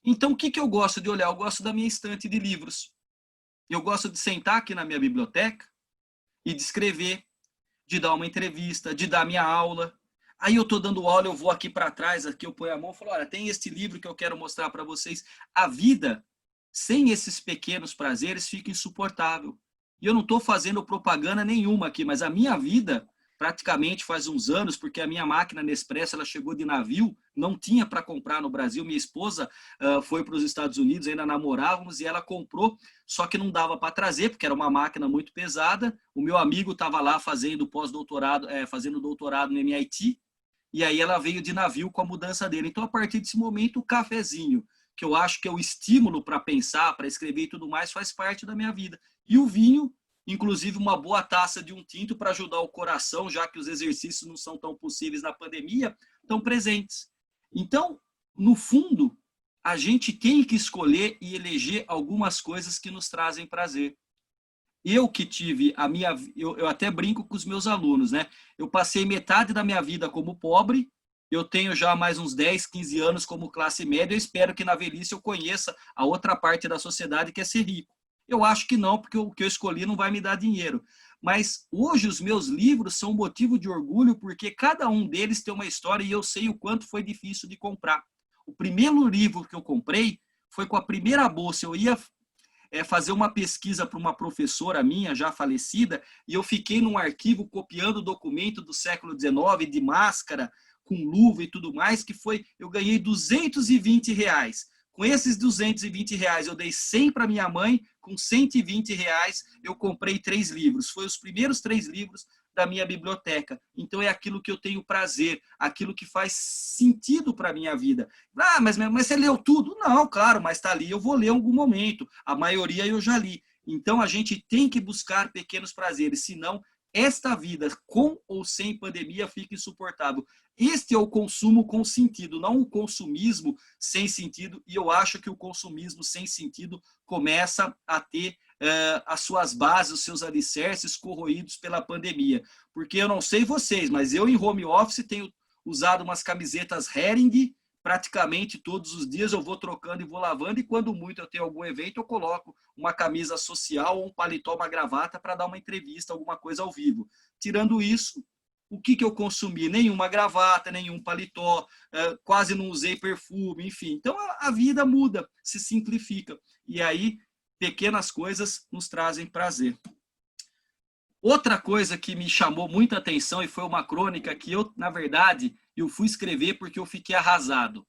Speaker 6: Então, o que eu gosto de olhar? Eu gosto da minha estante de livros. Eu gosto de sentar aqui na minha biblioteca e de escrever, de dar uma entrevista, de dar minha aula. Aí eu estou dando aula, eu vou aqui para trás, aqui eu ponho a mão e falo, olha, tem este livro que eu quero mostrar para vocês. A vida... sem esses pequenos prazeres, fica insuportável. E eu não estou fazendo propaganda nenhuma aqui, mas a minha vida, praticamente faz uns anos, porque a minha máquina Nespresso ela chegou de navio, não tinha para comprar no Brasil. Minha esposa foi para os Estados Unidos, ainda namorávamos, e ela comprou, só que não dava para trazer, porque era uma máquina muito pesada. O meu amigo estava lá fazendo pós-doutorado, fazendo doutorado no MIT, e aí ela veio de navio com a mudança dele. Então, a partir desse momento, o cafezinho, que eu acho que é o estímulo para pensar, para escrever e tudo mais, faz parte da minha vida. E o vinho, inclusive uma boa taça de um tinto para ajudar o coração, já que os exercícios não são tão possíveis na pandemia, estão presentes. Então, no fundo, a gente tem que escolher e eleger algumas coisas que nos trazem prazer. Eu que tive eu até brinco com os meus alunos, né? Eu passei metade da minha vida como pobre, eu tenho já mais uns 10, 15 anos como classe média, eu espero que na velhice eu conheça a outra parte da sociedade que é ser rico. Eu acho que não, porque o que eu escolhi não vai me dar dinheiro. Mas hoje os meus livros são motivo de orgulho, porque cada um deles tem uma história e eu sei o quanto foi difícil de comprar. O primeiro livro que eu comprei foi com a primeira bolsa. Eu ia fazer uma pesquisa para uma professora minha, já falecida, e eu fiquei num arquivo copiando documento do século XIX, de máscara, com luva e tudo mais, que foi, eu ganhei R$220. Com esses R$220, eu dei 100 para minha mãe, com R$120 eu comprei 3 livros. Foi os primeiros 3 livros da minha biblioteca. Então é aquilo que eu tenho prazer, aquilo que faz sentido para a minha vida. Ah, mas você leu tudo? Não, claro, mas está ali, eu vou ler em algum momento. A maioria eu já li. Então a gente tem que buscar pequenos prazeres, senão esta vida, com ou sem pandemia, fica insuportável. Este é o consumo com sentido, não o consumismo sem sentido, e eu acho que o consumismo sem sentido começa a ter as suas bases, os seus alicerces corroídos pela pandemia. Porque eu não sei vocês, mas eu em home office tenho usado umas camisetas Hering praticamente todos os dias, eu vou trocando e vou lavando, e quando muito eu tenho algum evento, eu coloco uma camisa social, um paletó, uma gravata para dar uma entrevista, alguma coisa ao vivo. Tirando isso, o que eu consumi? Nenhuma gravata, nenhum paletó, quase não usei perfume, enfim. Então a vida muda, se simplifica. E aí, pequenas coisas nos trazem prazer. Outra coisa que me chamou muita atenção, e foi uma crônica que eu, na verdade, eu fui escrever porque eu fiquei arrasado.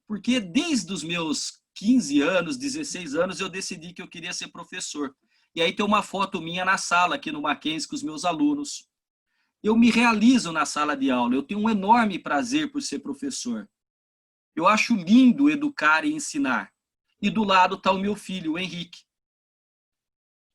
Speaker 6: Porque desde os meus 15 anos, 16 anos, eu decidi que eu queria ser professor. E aí tem uma foto minha na sala, aqui no Mackenzie, com os meus alunos. Eu me realizo na sala de aula, eu tenho um enorme prazer por ser professor. Eu acho lindo educar e ensinar. E do lado está o meu filho, o Henrique.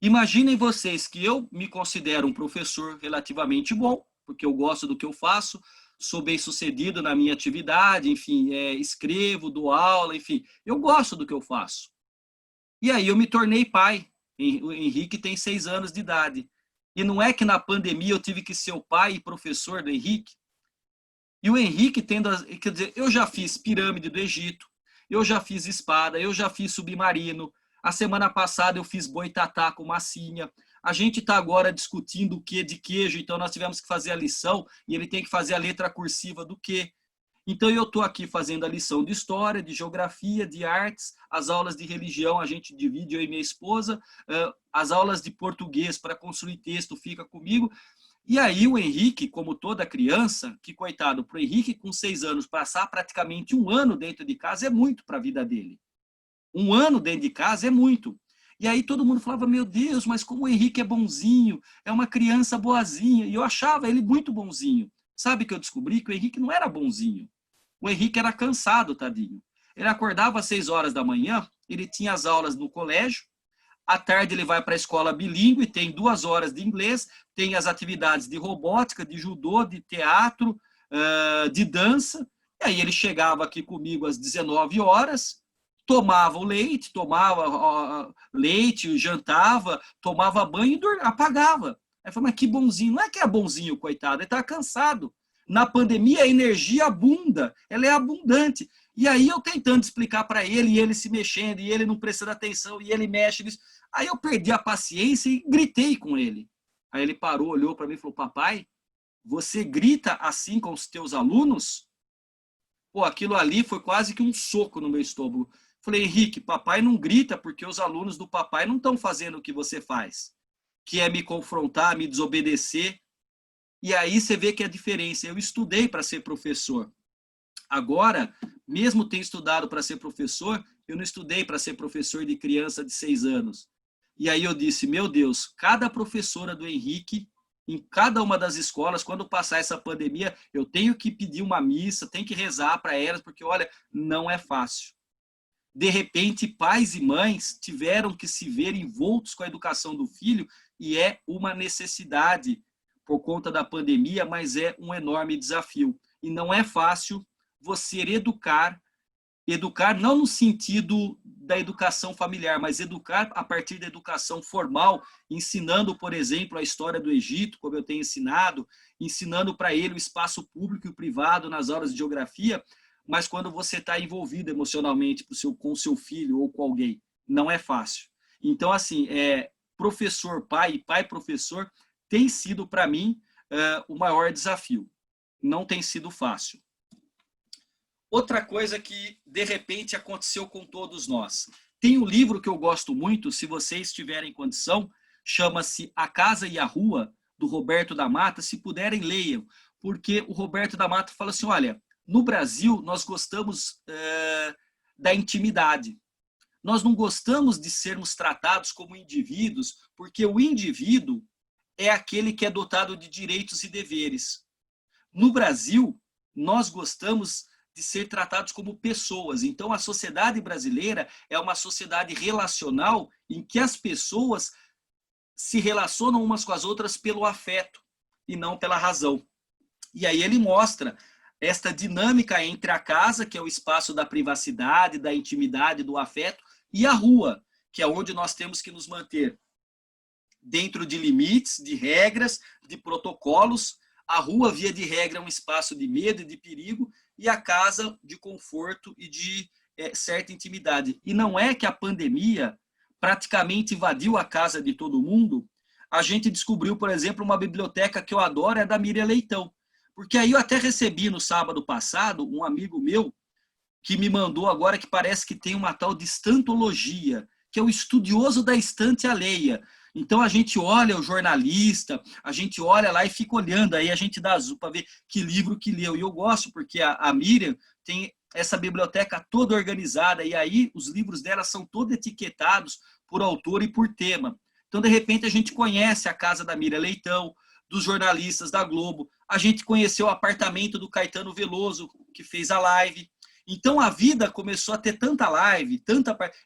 Speaker 6: Imaginem vocês que eu me considero um professor relativamente bom, porque eu gosto do que eu faço, sou bem-sucedido na minha atividade, enfim, escrevo, dou aula, enfim, eu gosto do que eu faço. E aí eu me tornei pai. O Henrique tem 6 anos de idade. E não é que na pandemia eu tive que ser o pai e professor do Henrique. E o Henrique quer dizer, eu já fiz pirâmide do Egito, eu já fiz espada, eu já fiz submarino. A semana passada eu fiz boitatá com massinha. A gente está agora discutindo o que de queijo, então nós tivemos que fazer a lição e ele tem que fazer a letra cursiva do que. Então eu estou aqui fazendo a lição de história, de geografia, de artes, as aulas de religião a gente divide, eu e minha esposa, as aulas de português para construir texto fica comigo. E aí o Henrique, como toda criança, que coitado, para o Henrique com 6 anos passar praticamente 1 ano dentro de casa é muito para a vida dele. 1 ano dentro de casa é muito. E aí todo mundo falava, meu Deus, mas como o Henrique é bonzinho, é uma criança boazinha. E eu achava ele muito bonzinho. Sabe que eu descobri? Que o Henrique não era bonzinho. O Henrique era cansado, tadinho. Ele acordava às 6 horas da manhã, ele tinha as aulas no colégio, à tarde ele vai para a escola bilíngue, tem 2 horas de inglês, tem as atividades de robótica, de judô, de teatro, de dança. E aí ele chegava aqui comigo às 19 horas, tomava o leite, jantava, tomava banho e apagava. Aí eu falei, mas que bonzinho. Não é que é bonzinho, coitado, ele está cansado. Na pandemia a energia abunda, ela é abundante. E aí eu tentando explicar para ele, e ele se mexendo, e ele não prestando atenção, e ele mexe nisso. Aí eu perdi a paciência e gritei com ele. Aí ele parou, olhou para mim e falou, papai, você grita assim com os teus alunos? Pô, aquilo ali foi quase que um soco no meu estômago. Falei, Henrique, papai não grita porque os alunos do papai não estão fazendo o que você faz, que é me confrontar, me desobedecer. E aí você vê que é a diferença. Eu estudei para ser professor. Agora, mesmo tendo estudado para ser professor, eu não estudei para ser professor de criança de 6 anos. E aí eu disse, meu Deus, cada professora do Henrique, em cada uma das escolas, quando passar essa pandemia, eu tenho que pedir uma missa, tenho que rezar para elas, porque, olha, não é fácil. De repente, pais e mães tiveram que se ver envoltos com a educação do filho, e é uma necessidade por conta da pandemia, mas é um enorme desafio. E não é fácil você educar não no sentido da educação familiar, mas educar a partir da educação formal, ensinando, por exemplo, a história do Egito, como eu tenho ensinando para ele o espaço público e o privado nas aulas de geografia, mas quando você está envolvido emocionalmente com o seu filho ou com alguém, não é fácil. Então, assim, professor, pai e pai-professor tem sido, para mim, o maior desafio. Não tem sido fácil. Outra coisa que, de repente, aconteceu com todos nós. Tem um livro que eu gosto muito, se vocês tiverem condição, chama-se A Casa e a Rua, do Roberto da Mata. Se puderem, leiam, porque o Roberto da Mata fala assim, olha, no Brasil, nós gostamos da intimidade. Nós não gostamos de sermos tratados como indivíduos, porque o indivíduo é aquele que é dotado de direitos e deveres. No Brasil, nós gostamos de ser tratados como pessoas. Então, a sociedade brasileira é uma sociedade relacional em que as pessoas se relacionam umas com as outras pelo afeto e não pela razão. E aí ele mostra esta dinâmica entre a casa, que é o espaço da privacidade, da intimidade, do afeto, e a rua, que é onde nós temos que nos manter dentro de limites, de regras, de protocolos. A rua, via de regra, é um espaço de medo e de perigo, e a casa de conforto e de certa intimidade. E não é que a pandemia praticamente invadiu a casa de todo mundo. A gente descobriu, por exemplo, uma biblioteca que eu adoro, é da Miriam Leitão. Porque aí eu até recebi no sábado passado um amigo meu que me mandou agora que parece que tem uma tal de estantologia, que é o estudioso da estante alheia. Então a gente olha o jornalista, a gente olha lá e fica olhando, aí a gente dá azul para ver que livro que leu. E eu gosto porque a Miriam tem essa biblioteca toda organizada, e aí os livros dela são todos etiquetados por autor e por tema. Então, de repente, a gente conhece a casa da Miriam Leitão, dos jornalistas da Globo, a gente conheceu o apartamento do Caetano Veloso, que fez a live. Então, a vida começou a ter tanta live,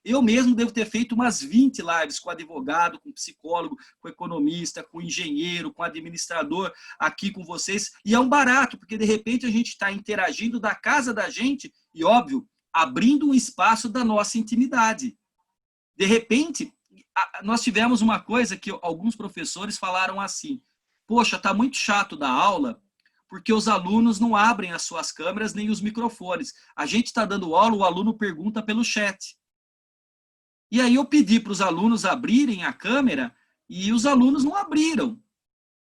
Speaker 6: eu mesmo devo ter feito umas 20 lives com advogado, com psicólogo, com economista, com engenheiro, com administrador, aqui com vocês. E é um barato, porque de repente a gente está interagindo da casa da gente e, óbvio, abrindo um espaço da nossa intimidade. De repente, nós tivemos uma coisa que alguns professores falaram assim: poxa, está muito chato dar aula, porque os alunos não abrem as suas câmeras nem os microfones. A gente está dando aula, o aluno pergunta pelo chat. E aí eu pedi para os alunos abrirem a câmera e os alunos não abriram.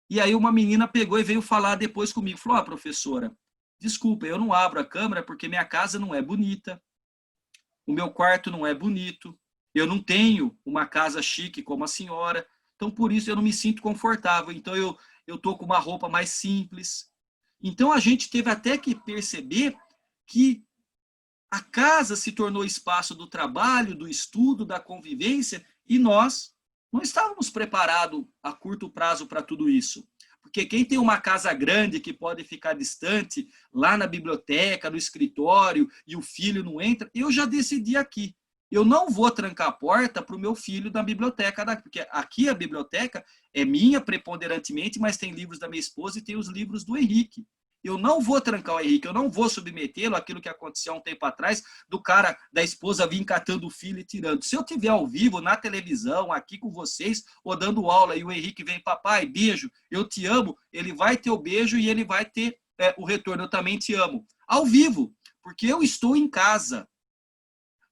Speaker 6: E aí uma menina pegou e veio falar depois comigo. Falou: professora, desculpa, eu não abro a câmera porque minha casa não é bonita, o meu quarto não é bonito, eu não tenho uma casa chique como a senhora, então por isso eu não me sinto confortável, então eu estou com uma roupa mais simples. Então a gente teve até que perceber que a casa se tornou espaço do trabalho, do estudo, da convivência, e nós não estávamos preparados a curto prazo para tudo isso. Porque quem tem uma casa grande que pode ficar distante, lá na biblioteca, no escritório, e o filho não entra, eu já decidi aqui. Eu não vou trancar a porta para o meu filho da biblioteca, porque aqui a biblioteca é minha preponderantemente, mas tem livros da minha esposa e tem os livros do Henrique. Eu não vou trancar o Henrique, eu não vou submetê-lo àquilo que aconteceu há um tempo atrás, do cara, da esposa vir catando o filho e tirando. Se eu estiver ao vivo, na televisão, aqui com vocês, ou dando aula, e o Henrique vem: papai, beijo, eu te amo, ele vai ter o beijo e ele vai ter o retorno, eu também te amo. Ao vivo, porque eu estou em casa.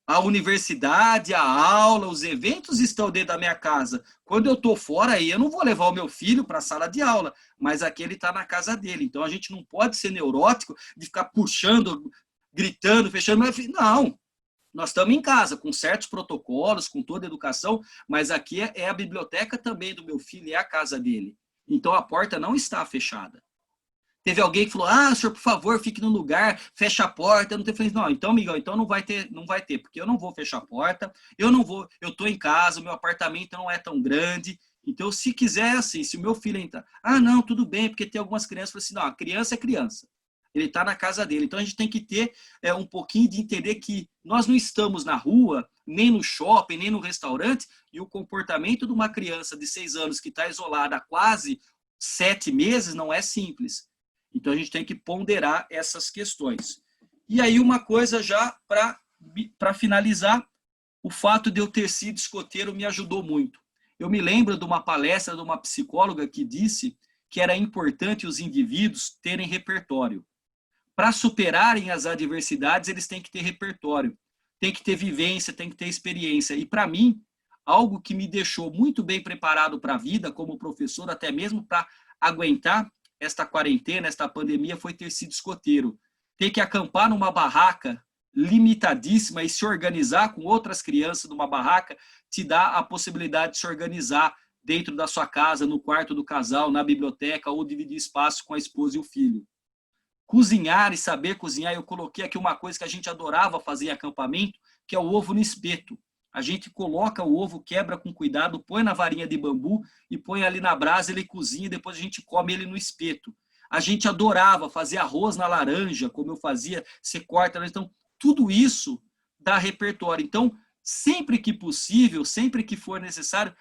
Speaker 6: A universidade, a aula, os eventos estão dentro da minha casa. Quando eu estou fora, aí eu não vou levar o meu filho para a sala de aula, mas aqui ele está na casa dele. Então a gente não pode ser neurótico de ficar puxando, gritando, fechando. Não, nós estamos em casa, com certos protocolos, com toda a educação, mas aqui é a biblioteca também do meu filho, é a casa dele. Então a porta não está fechada. Teve alguém que falou: senhor, por favor, fique no lugar, fecha a porta. Eu não falei: não, então, Miguel, então não vai ter, porque eu não vou fechar a porta, eu estou em casa, o meu apartamento não é tão grande. Então, se quiser, assim, se o meu filho entrar, não, tudo bem, porque tem algumas crianças que falam assim: não, a criança é criança, ele está na casa dele. Então, a gente tem que ter um pouquinho de entender que nós não estamos na rua, nem no shopping, nem no restaurante, e o comportamento de uma criança de 6 anos que está isolada há quase 7 meses não é simples. Então, a gente tem que ponderar essas questões. E aí, uma coisa já para finalizar, o fato de eu ter sido escoteiro me ajudou muito. Eu me lembro de uma palestra de uma psicóloga que disse que era importante os indivíduos terem repertório. Para superarem as adversidades, eles têm que ter repertório, tem que ter vivência, tem que ter experiência. E, para mim, algo que me deixou muito bem preparado para a vida, como professor, até mesmo para aguentar esta quarentena, esta pandemia, foi ter sido escoteiro. Ter que acampar numa barraca limitadíssima e se organizar com outras crianças numa barraca te dá a possibilidade de se organizar dentro da sua casa, no quarto do casal, na biblioteca, ou dividir espaço com a esposa e o filho. Cozinhar e saber cozinhar, eu coloquei aqui uma coisa que a gente adorava fazer em acampamento, que é o ovo no espeto. A gente coloca o ovo, quebra com cuidado, põe na varinha de bambu e põe ali na brasa, ele cozinha e depois a gente come ele no espeto. A gente adorava fazer arroz na laranja, como eu fazia, você corta. Então, tudo isso dá repertório. Então, sempre que possível, sempre que for necessário,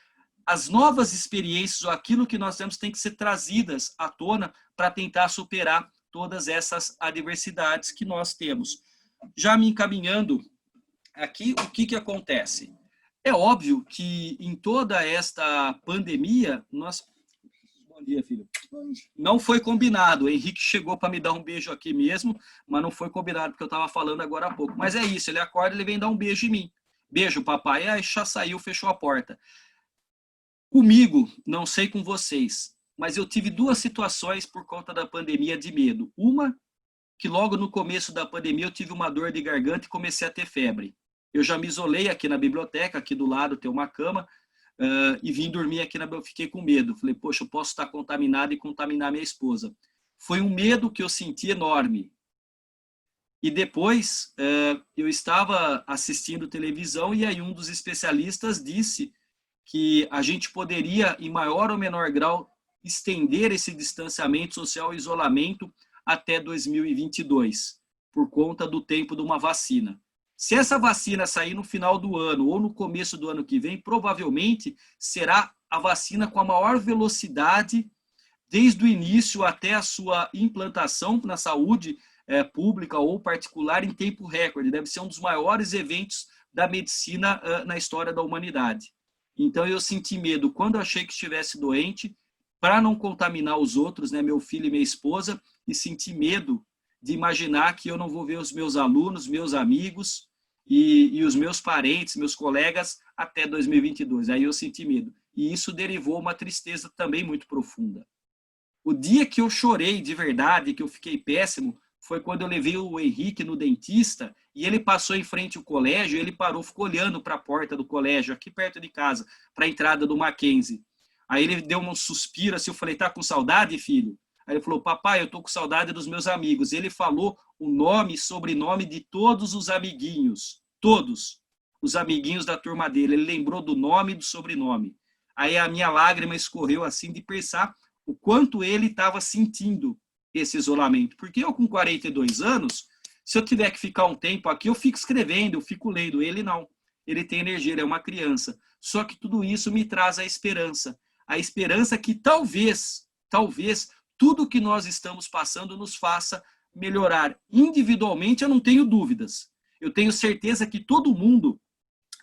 Speaker 6: as novas experiências ou aquilo que nós temos tem que ser trazidas à tona para tentar superar todas essas adversidades que nós temos. Já me encaminhando aqui, o que acontece? É óbvio que em toda esta pandemia, nós... Bom dia, filho. Não foi combinado. O Henrique chegou para me dar um beijo aqui mesmo, mas não foi combinado, porque eu estava falando agora há pouco. Mas é isso, ele acorda, ele vem dar um beijo em mim. Beijo, papai. Aí já saiu, fechou a porta. Comigo, não sei com vocês, mas eu tive duas situações por conta da pandemia de medo. Uma, que logo no começo da pandemia eu tive uma dor de garganta e comecei a ter febre. Eu já me isolei aqui na biblioteca, aqui do lado tem uma cama, e vim dormir aqui, eu fiquei com medo. Falei, poxa, eu posso estar contaminado e contaminar minha esposa. Foi um medo que eu senti enorme. E depois, eu estava assistindo televisão e aí um dos especialistas disse que a gente poderia, em maior ou menor grau, estender esse distanciamento social e isolamento até 2022, por conta do tempo de uma vacina. Se essa vacina sair no final do ano ou no começo do ano que vem, provavelmente será a vacina com a maior velocidade desde o início até a sua implantação na saúde pública ou particular em tempo recorde. Deve ser um dos maiores eventos da medicina na história da humanidade. Então eu senti medo quando eu achei que estivesse doente, para não contaminar os outros, né, meu filho e minha esposa, e senti medo de imaginar que eu não vou ver os meus alunos, meus amigos e os meus parentes, meus colegas até 2022. Aí eu senti medo. E isso derivou uma tristeza também muito profunda. O dia que eu chorei de verdade, que eu fiquei péssimo, foi quando eu levei o Henrique no dentista e ele passou em frente ao colégio, ele parou, ficou olhando para a porta do colégio, aqui perto de casa, para a entrada do Mackenzie. Aí ele deu um suspiro assim, eu falei, tá com saudade, filho? Aí ele falou, papai, eu tô com saudade dos meus amigos. Ele falou o nome e sobrenome de todos os amiguinhos, todos os amiguinhos da turma dele. Ele lembrou do nome e do sobrenome. Aí a minha lágrima escorreu assim de pensar o quanto ele estava sentindo esse isolamento. Porque eu com 42 anos, se eu tiver que ficar um tempo aqui, eu fico escrevendo, eu fico lendo. Ele não. Ele tem energia, ele é uma criança. Só que tudo isso me traz a esperança. A esperança que talvez, tudo que nós estamos passando nos faça melhorar. Individualmente, eu não tenho dúvidas. Eu tenho certeza que todo mundo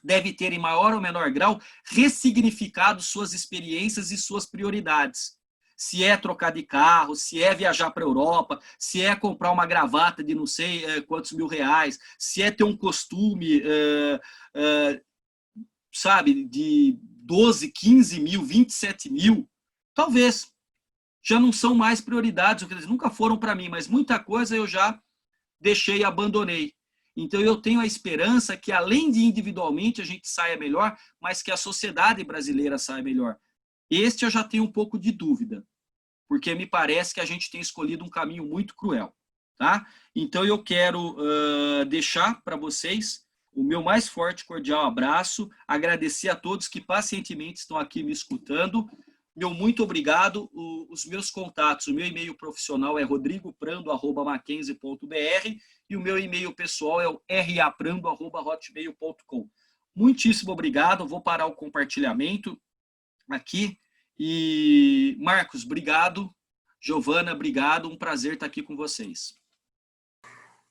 Speaker 6: deve ter, em maior ou menor grau, ressignificado suas experiências e suas prioridades. Se é trocar de carro, se é viajar para a Europa, se é comprar uma gravata de não sei quantos mil reais, se é ter um costume, sabe, de 12, 15 mil, 27 mil, talvez já não são mais prioridades, quer dizer, nunca foram para mim, mas muita coisa eu já deixei e abandonei. Então eu tenho a esperança que além de individualmente a gente saia melhor, mas que a sociedade brasileira saia melhor. Este eu já tenho um pouco de dúvida, porque me parece que a gente tem escolhido um caminho muito cruel, tá? Então eu quero deixar para vocês o meu mais forte e cordial abraço, agradecer a todos que pacientemente estão aqui me escutando. Meu muito obrigado. Os meus contatos, o meu e-mail profissional é rodrigoprando@mackenzie.br e o meu e-mail pessoal é o raprando@hotmail.com. Muitíssimo obrigado. Vou parar o compartilhamento aqui. E Marcos, obrigado. Giovana, obrigado. Um prazer estar aqui com vocês.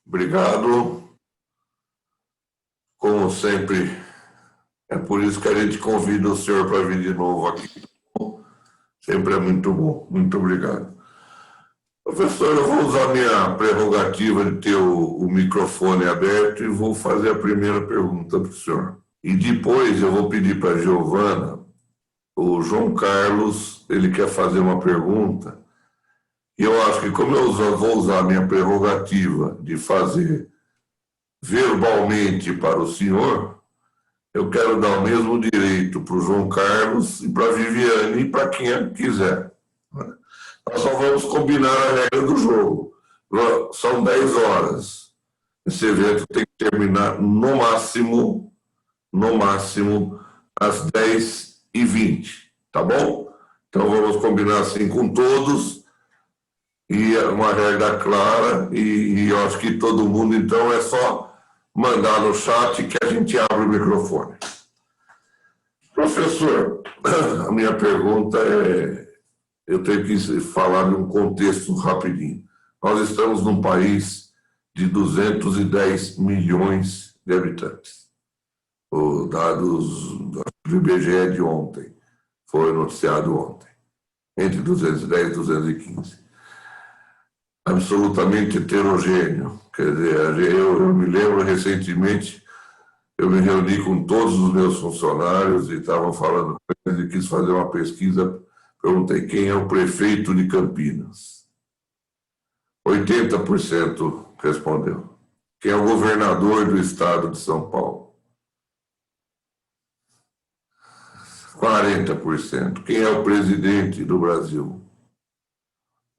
Speaker 1: Obrigado. Como sempre, é por isso que a gente convida o senhor para vir de novo aqui. Sempre é muito bom. Muito obrigado. Professor, eu vou usar minha prerrogativa de ter o microfone aberto e vou fazer a primeira pergunta para o senhor. E depois eu vou pedir para a Giovana. O João Carlos, ele quer fazer uma pergunta, e eu acho que como eu vou usar a minha prerrogativa de fazer verbalmente para o senhor, eu quero dar o mesmo direito para o João Carlos e para a Viviane e para quem quiser. Nós só vamos combinar a regra do jogo. São 10 horas. Esse evento tem que terminar no máximo no máximo às 10h20, tá bom? Então vamos combinar assim com todos, e é uma regra clara, e eu acho que todo mundo, então, é só mandar no chat que a gente abre o microfone. Professor, a minha pergunta é, eu tenho que falar de um contexto rapidinho. Nós estamos num país de 210 milhões de habitantes. Os dados do IBGE de ontem, foi noticiado ontem, entre 210 e 215. Absolutamente heterogêneo. Quer dizer, eu me lembro recentemente, eu me reuni com todos os meus funcionários e estavam falando com eles e quis fazer uma pesquisa. Perguntei quem é o prefeito de Campinas. 80% respondeu. Quem é o governador do estado de São Paulo? 40%. Quem é o presidente do Brasil?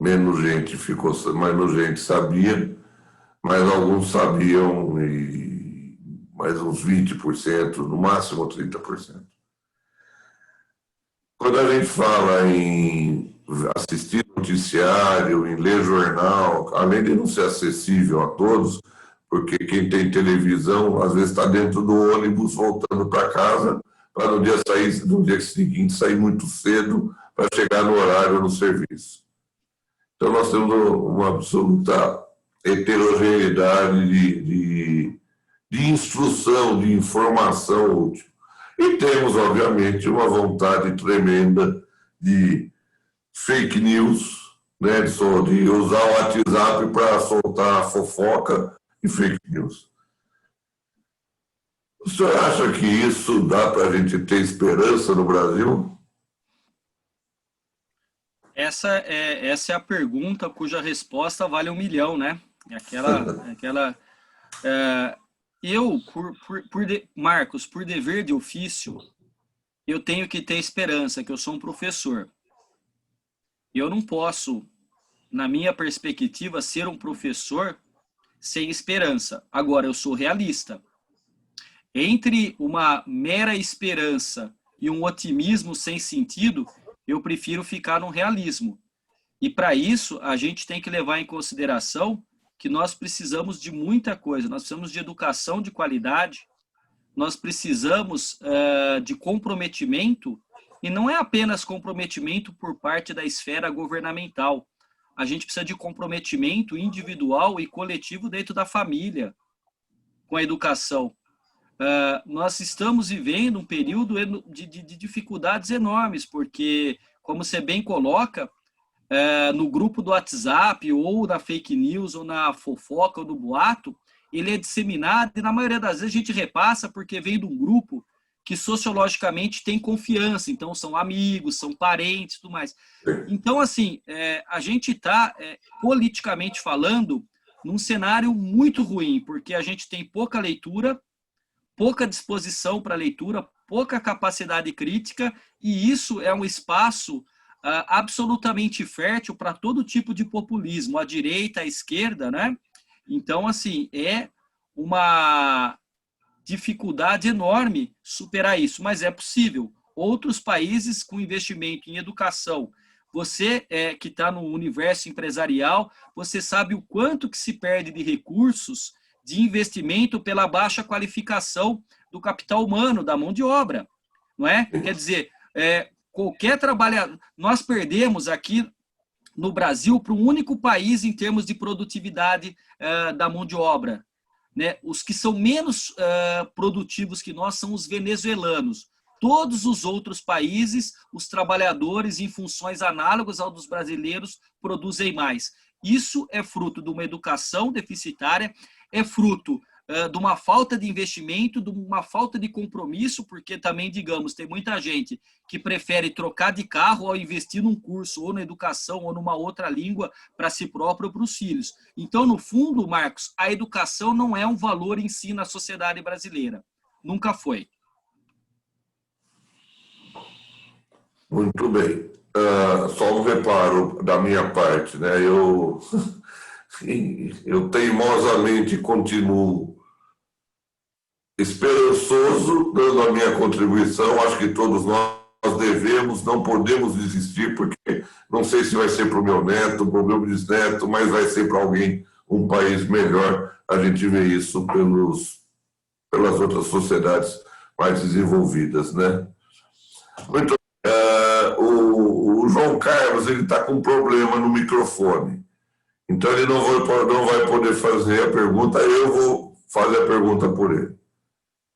Speaker 1: Menos gente ficou, menos gente sabia, mas alguns sabiam, e mais uns 20%, no máximo 30%. Quando a gente fala em assistir noticiário, em ler jornal, além de não ser acessível a todos, porque quem tem televisão, às vezes está dentro do ônibus voltando para casa, para no dia seguinte sair muito cedo para chegar no horário no serviço. Então nós temos uma absoluta heterogeneidade de instrução, de informação útil. E temos, obviamente, uma vontade tremenda de fake news, né, de usar o WhatsApp para soltar fofoca e fake news. O senhor acha que isso dá para a gente ter esperança no Brasil?
Speaker 6: Essa é a pergunta cuja resposta vale 1 milhão, né? Marcos, por dever de ofício, eu tenho que ter esperança, que eu sou um professor. Eu não posso, na minha perspectiva, ser um professor sem esperança. Agora, eu sou realista. Entre uma mera esperança e um otimismo sem sentido, eu prefiro ficar no realismo. E para isso, a gente tem que levar em consideração que nós precisamos de muita coisa. Nós precisamos de educação de qualidade, nós precisamos de comprometimento, e não é apenas comprometimento por parte da esfera governamental. A gente precisa de comprometimento individual e coletivo dentro da família, com a educação. Nós estamos vivendo um período de dificuldades enormes, porque, como você bem coloca, no grupo do WhatsApp, ou na fake news, ou na fofoca, ou no boato, ele é disseminado, e na maioria das vezes a gente repassa porque vem de um grupo que sociologicamente tem confiança, então são amigos, são parentes e tudo mais. Então, assim, a gente está, politicamente falando, num cenário muito ruim, porque a gente tem pouca leitura, pouca disposição para leitura, pouca capacidade crítica, e isso é um espaço absolutamente fértil para todo tipo de populismo, a direita, a esquerda, né? Então, assim, é uma dificuldade enorme superar isso, mas é possível. Outros países com investimento em educação, você que está no universo empresarial, você sabe o quanto que se perde de recursos de investimento pela baixa qualificação do capital humano, da mão de obra, não é? Quer dizer, qualquer trabalhador... Nós perdemos aqui no Brasil para um único país em termos de produtividade da mão de obra, né? Os que são menos produtivos que nós são os venezuelanos. Todos os outros países, os trabalhadores em funções análogas aos dos brasileiros produzem mais. Isso é fruto de uma educação deficitária, é fruto de uma falta de investimento, de uma falta de compromisso, porque também, digamos, tem muita gente que prefere trocar de carro ao investir num curso, ou na educação, ou numa outra língua, para si próprio ou para os filhos. Então, no fundo, Marcos, a educação não é um valor em si na sociedade brasileira. Nunca foi.
Speaker 1: Muito bem. Só um reparo da minha parte, né? Eu teimosamente continuo esperançoso, dando a minha contribuição. Acho que todos nós devemos, não podemos desistir, porque não sei se vai ser para o meu neto, para o meu bisneto, mas vai ser para alguém, um país melhor. A gente vê isso pelas outras sociedades mais desenvolvidas, né? Muito o João Carlos, ele está com um problema no microfone, então ele não vai poder fazer a pergunta, eu vou fazer a pergunta por ele.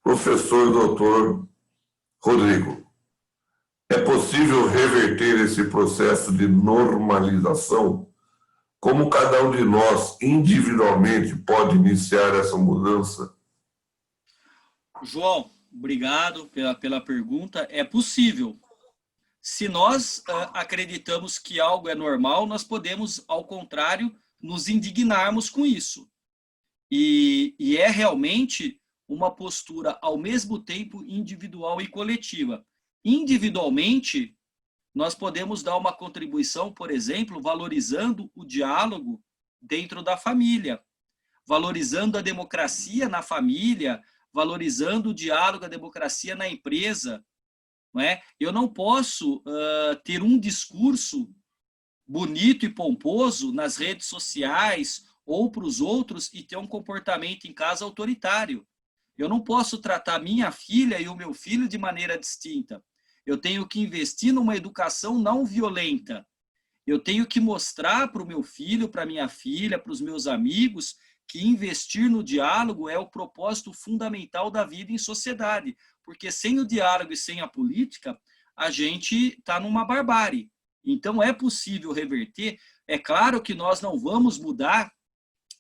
Speaker 1: Professor doutor Rodrigo, é possível reverter esse processo de normalização? Como cada um de nós, individualmente, pode iniciar essa mudança?
Speaker 6: João, obrigado pela pergunta. É possível. Se nós acreditamos que algo é normal, nós podemos, ao contrário, nos indignarmos com isso. E é realmente uma postura, ao mesmo tempo, individual e coletiva. Individualmente, nós podemos dar uma contribuição, por exemplo, valorizando o diálogo dentro da família, valorizando a democracia na família, valorizando o diálogo, a democracia na empresa. Não é? Eu não posso ter um discurso bonito e pomposo nas redes sociais ou para os outros e ter um comportamento em casa autoritário. Eu não posso tratar minha filha e o meu filho de maneira distinta. Eu tenho que investir numa educação não violenta. Eu tenho que mostrar para o meu filho, para minha filha, para os meus amigos, que investir no diálogo é o propósito fundamental da vida em sociedade. Porque sem o diálogo e sem a política, a gente está numa barbárie. Então é possível reverter. É claro que nós não vamos mudar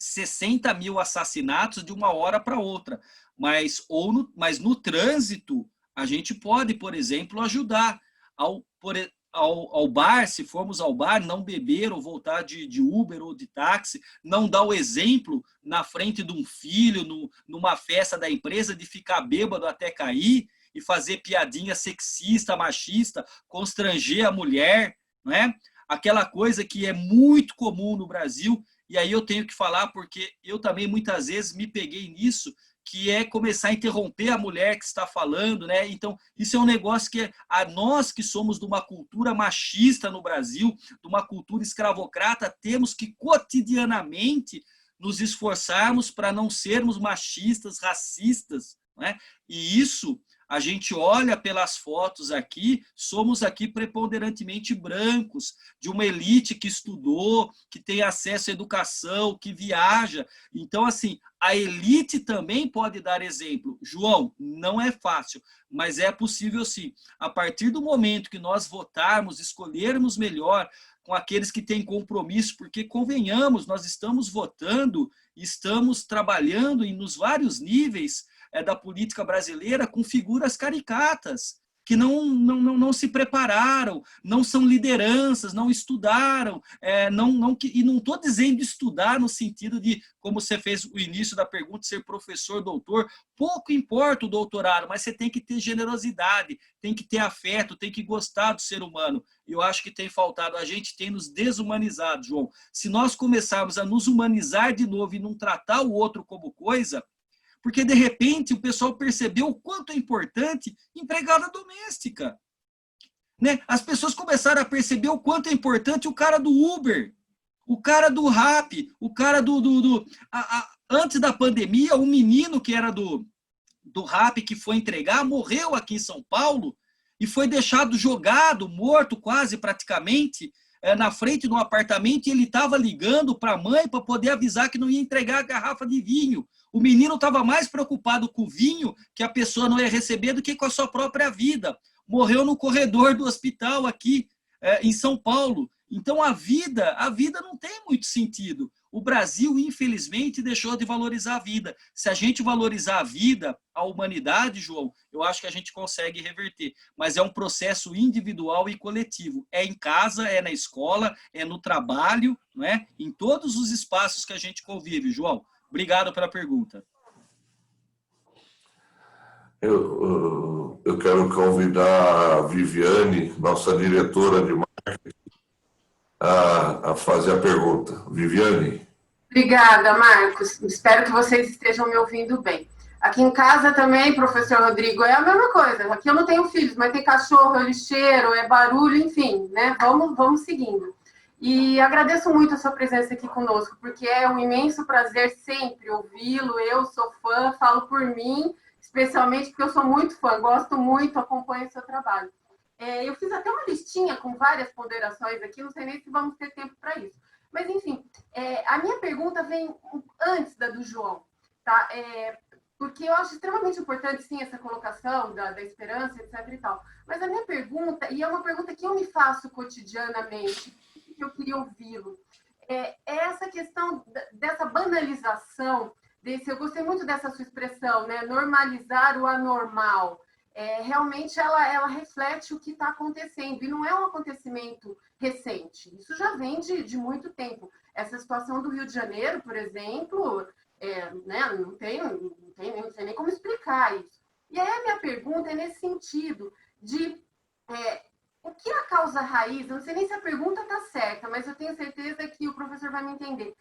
Speaker 6: 60 mil assassinatos de uma hora para outra, mas no trânsito a gente pode, por exemplo, ajudar ao bar, se formos ao bar, não beber ou voltar de Uber ou de táxi, não dar o exemplo na frente de um filho, numa festa da empresa, de ficar bêbado até cair e fazer piadinha sexista, machista, constranger a mulher, não é? Aquela coisa que é muito comum no Brasil, e aí eu tenho que falar porque eu também muitas vezes me peguei nisso, que é começar a interromper a mulher que está falando, né? Então, isso é um negócio que nós que somos de uma cultura machista no Brasil, de uma cultura escravocrata, temos que cotidianamente nos esforçarmos para não sermos machistas, racistas, né? E isso, a gente olha pelas fotos aqui, somos aqui preponderantemente brancos, de uma elite que estudou, que tem acesso à educação, que viaja. Então, assim, a elite também pode dar exemplo. João, não é fácil, mas é possível sim. A partir do momento que nós votarmos, escolhermos melhor com aqueles que têm compromisso, porque, convenhamos, nós estamos votando, estamos trabalhando nos vários níveis da política brasileira com figuras caricatas, que não se prepararam, não são lideranças, não estudaram, e não estou dizendo estudar no sentido de, como você fez o início da pergunta, ser professor, doutor, pouco importa o doutorado, mas você tem que ter generosidade, tem que ter afeto, tem que gostar do ser humano. Eu acho que tem faltado, a gente tem nos desumanizado, João. Se nós começarmos a nos humanizar de novo e não tratar o outro como coisa, porque, de repente, o pessoal percebeu o quanto é importante empregada doméstica. Né? As pessoas começaram a perceber o quanto é importante o cara do Uber, o cara do Rappi, o cara antes da pandemia, o menino que era do Rappi, que foi entregar, morreu aqui em São Paulo e foi deixado jogado, morto quase praticamente, na frente de um apartamento, e ele estava ligando para a mãe para poder avisar que não ia entregar a garrafa de vinho. O menino estava mais preocupado com o vinho que a pessoa não ia receber do que com a sua própria vida. Morreu no corredor do hospital aqui em São Paulo. Então a vida não tem muito sentido. O Brasil, infelizmente, deixou de valorizar a vida. Se a gente valorizar a vida, a humanidade, João, eu acho que a gente consegue reverter. Mas é um processo individual e coletivo. É em casa, é na escola, é no trabalho, não é? Em todos os espaços que a gente convive, João. Obrigado pela pergunta.
Speaker 1: Eu quero convidar a Viviane, nossa diretora de marketing, a fazer a pergunta. Viviane.
Speaker 7: Obrigada, Marcos. Espero que vocês estejam me ouvindo bem. Aqui em casa também, professor Rodrigo, é a mesma coisa. Aqui eu não tenho filhos, mas tem cachorro, é lixeiro, é barulho, enfim, né? Vamos seguindo. E agradeço muito a sua presença aqui conosco, porque é um imenso prazer sempre ouvi-lo. Eu sou fã, falo por mim, especialmente porque eu sou muito fã, gosto muito, acompanho o seu trabalho. Eu fiz até uma listinha com várias ponderações aqui, não sei nem se vamos ter tempo para isso. Mas, enfim, a minha pergunta vem antes da do João, tá? Porque eu acho extremamente importante, sim, essa colocação da esperança, etc. e tal. Mas a minha pergunta, e é uma pergunta que eu me faço cotidianamente, que eu queria ouvi-lo, é essa questão dessa banalização, eu gostei muito dessa sua expressão, né? Normalizar o anormal. Realmente ela reflete o que está acontecendo, e não é um acontecimento recente, isso já vem de muito tempo. Essa situação do Rio de Janeiro, por exemplo, né, não sei nem como explicar isso. E aí a minha pergunta é nesse sentido de o que é a causa raiz? Eu não sei nem se a pergunta está certa, mas eu tenho certeza que o professor vai me entender.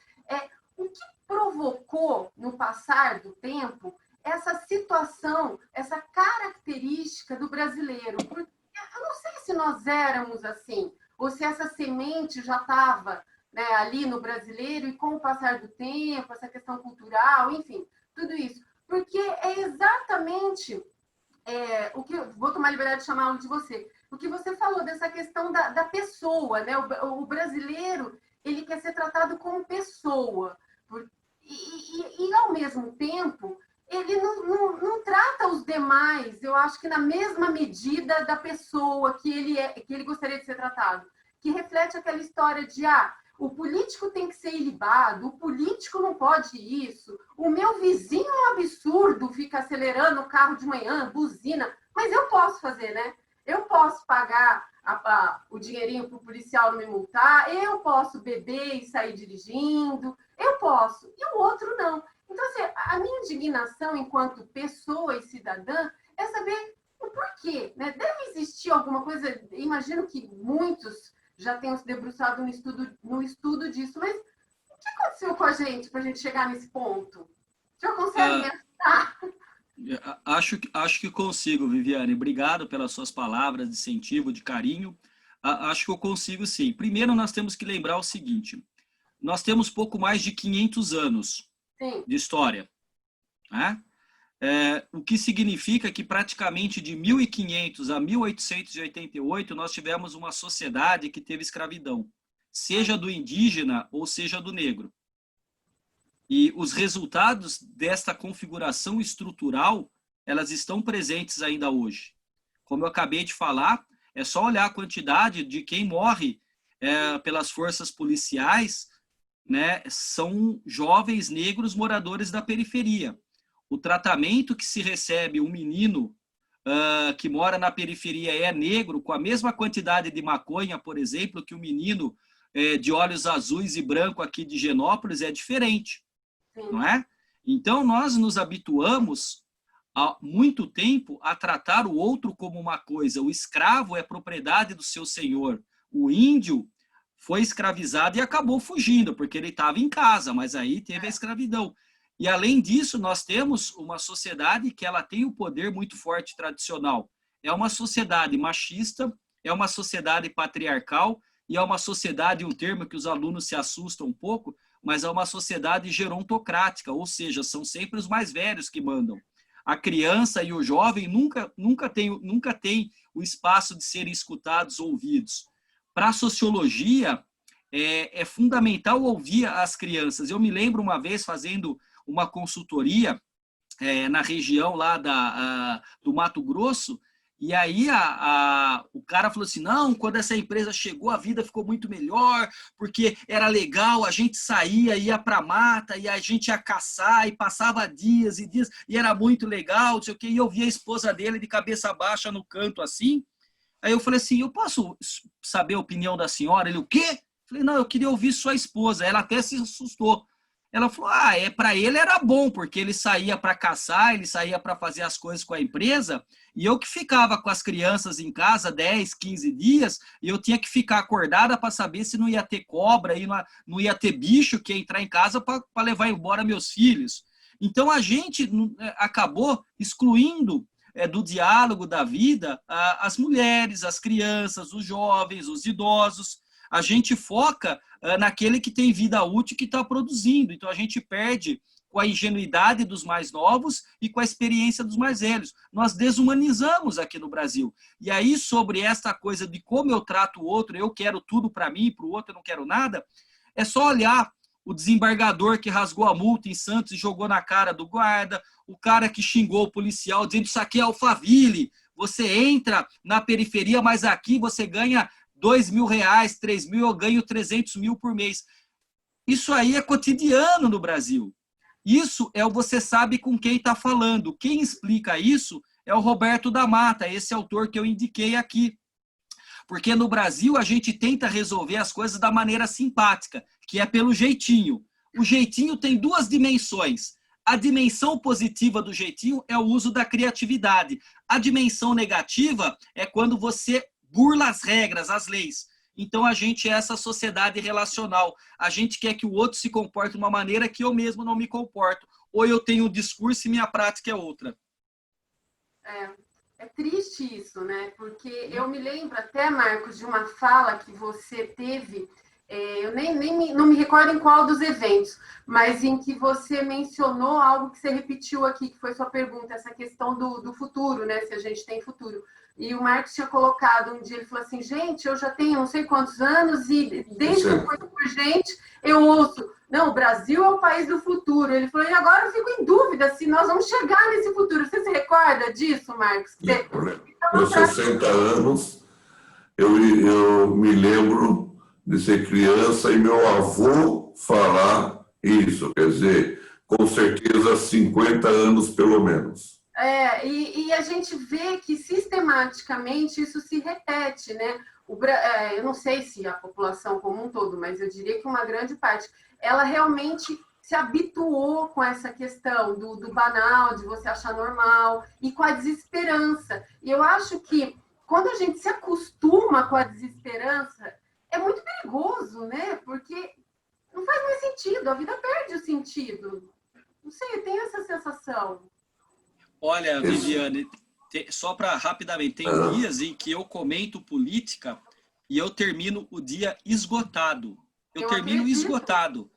Speaker 7: O que provocou, no passar do tempo, essa situação, essa característica do brasileiro? Porque eu não sei se nós éramos assim, ou se essa semente já estava, né, ali no brasileiro, e com o passar do tempo, essa questão cultural, enfim, tudo isso. Porque é exatamente o que eu vou tomar a liberdade de chamá-lo de você. O que você falou dessa questão da pessoa, né? O brasileiro, ele quer ser tratado como pessoa. E ao mesmo tempo, ele não trata os demais, eu acho que na mesma medida da pessoa que ele gostaria de ser tratado. Que reflete aquela história de, o político tem que ser ilibado, o político não pode isso, o meu vizinho é um absurdo, fica acelerando o carro de manhã, buzina, mas eu posso fazer, né? Eu posso pagar o dinheirinho para o policial não me multar, eu posso beber e sair dirigindo, eu posso, e o outro não. Então, assim, a minha indignação enquanto pessoa e cidadã é saber o porquê, né? Deve existir alguma coisa, imagino que muitos já tenham se debruçado no estudo disso, mas o que aconteceu com a gente para a gente chegar nesse ponto? O senhor consegue me ajudar?
Speaker 6: Acho que consigo, Viviane. Obrigado pelas suas palavras de incentivo, de carinho. Acho que eu consigo, sim. Primeiro, nós temos que lembrar o seguinte. Nós temos pouco mais de 500 anos de história, né? O que significa que praticamente de 1500 a 1888 nós tivemos uma sociedade que teve escravidão, seja do indígena ou seja do negro. E os resultados desta configuração estrutural, elas estão presentes ainda hoje. Como eu acabei de falar, é só olhar a quantidade de quem morre pelas forças policiais, né, são jovens negros moradores da periferia. O tratamento que se recebe um menino que mora na periferia é negro, com a mesma quantidade de maconha, por exemplo, que o menino de olhos azuis e branco aqui de Genópolis, é diferente. Não é? Então, nós nos habituamos há muito tempo a tratar o outro como uma coisa. O escravo é propriedade do seu senhor. O índio foi escravizado e acabou fugindo, porque ele estava em casa, mas aí teve a escravidão. E, além disso, nós temos uma sociedade que ela tem um poder muito forte tradicional. É uma sociedade machista, é uma sociedade patriarcal, e é uma sociedade, um termo que os alunos se assustam um pouco, mas é uma sociedade gerontocrática, ou seja, são sempre os mais velhos que mandam. A criança e o jovem nunca tem o espaço de serem escutados, ouvidos. Para a sociologia, é fundamental ouvir as crianças. Eu me lembro uma vez fazendo uma consultoria na região lá do Mato Grosso, e aí o cara falou assim, não, quando essa empresa chegou, a vida ficou muito melhor, porque era legal, a gente saía, ia para a mata, e a gente ia caçar, e passava dias e dias, e era muito legal, não sei o quê, e eu via a esposa dele de cabeça baixa no canto assim. Aí eu falei assim, eu posso saber a opinião da senhora? Ele, o quê? Eu falei, não, eu queria ouvir sua esposa. Ela até se assustou. Ela falou, para ele era bom, porque ele saía para caçar, ele saía para fazer as coisas com a empresa, e eu que ficava com as crianças em casa 10, 15 dias, e eu tinha que ficar acordada para saber se não ia ter cobra, não ia ter bicho que ia entrar em casa para levar embora meus filhos. Então, a gente acabou excluindo do diálogo da vida as mulheres, as crianças, os jovens, os idosos. A gente foca naquele que tem vida útil, que está produzindo. Então, a gente perde com a ingenuidade dos mais novos e com a experiência dos mais velhos. Nós desumanizamos aqui no Brasil. E aí, sobre esta coisa de como eu trato o outro, eu quero tudo para mim, para o outro eu não quero nada, é só olhar o desembargador que rasgou a multa em Santos e jogou na cara do guarda, o cara que xingou o policial dizendo isso aqui é Alphaville, você entra na periferia, mas aqui você ganha R$2.000, R$3.000, eu ganho 300 mil por mês. Isso aí é cotidiano no Brasil. Isso é o você sabe com quem está falando. Quem explica isso é o Roberto da Mata, esse autor que eu indiquei aqui. Porque no Brasil a gente tenta resolver as coisas da maneira simpática, que é pelo jeitinho. O jeitinho tem duas dimensões. A dimensão positiva do jeitinho é o uso da criatividade. A dimensão negativa é quando você burla as regras, as leis. Então a gente é essa sociedade relacional. A gente quer que o outro se comporte de uma maneira que eu mesmo não me comporto. Ou eu tenho um discurso e minha prática é outra.
Speaker 7: É triste isso, né? Porque eu me lembro até, Marcos, de uma fala que você teve, eu não me recordo em qual dos eventos, mas em que você mencionou algo que você repetiu aqui, que foi sua pergunta, essa questão do futuro, né? Se a gente tem futuro. E o Marcos tinha colocado um dia, ele falou assim, gente, eu já tenho não sei quantos anos e desde que eu conheço por gente, eu ouço, não, o Brasil é o país do futuro. Ele falou, e agora eu fico em dúvida se nós vamos chegar nesse futuro. Você se recorda disso, Marcos?
Speaker 1: Meus 60 anos, eu me lembro de ser criança e meu avô falar isso, quer dizer, com certeza 50 anos pelo menos.
Speaker 7: E a gente vê que sistematicamente isso se repete, né? Eu não sei se a população como um todo, mas eu diria que uma grande parte, ela realmente se habituou com essa questão do banal, de você achar normal, e com a desesperança. E eu acho que quando a gente se acostuma com a desesperança, é muito perigoso, né? Porque não faz mais sentido, a vida perde o sentido. Não sei, eu tenho essa sensação.
Speaker 6: Olha, Viviane, só para rapidamente, tem dias em que eu comento política e eu termino o dia esgotado. Eu termino esgotado.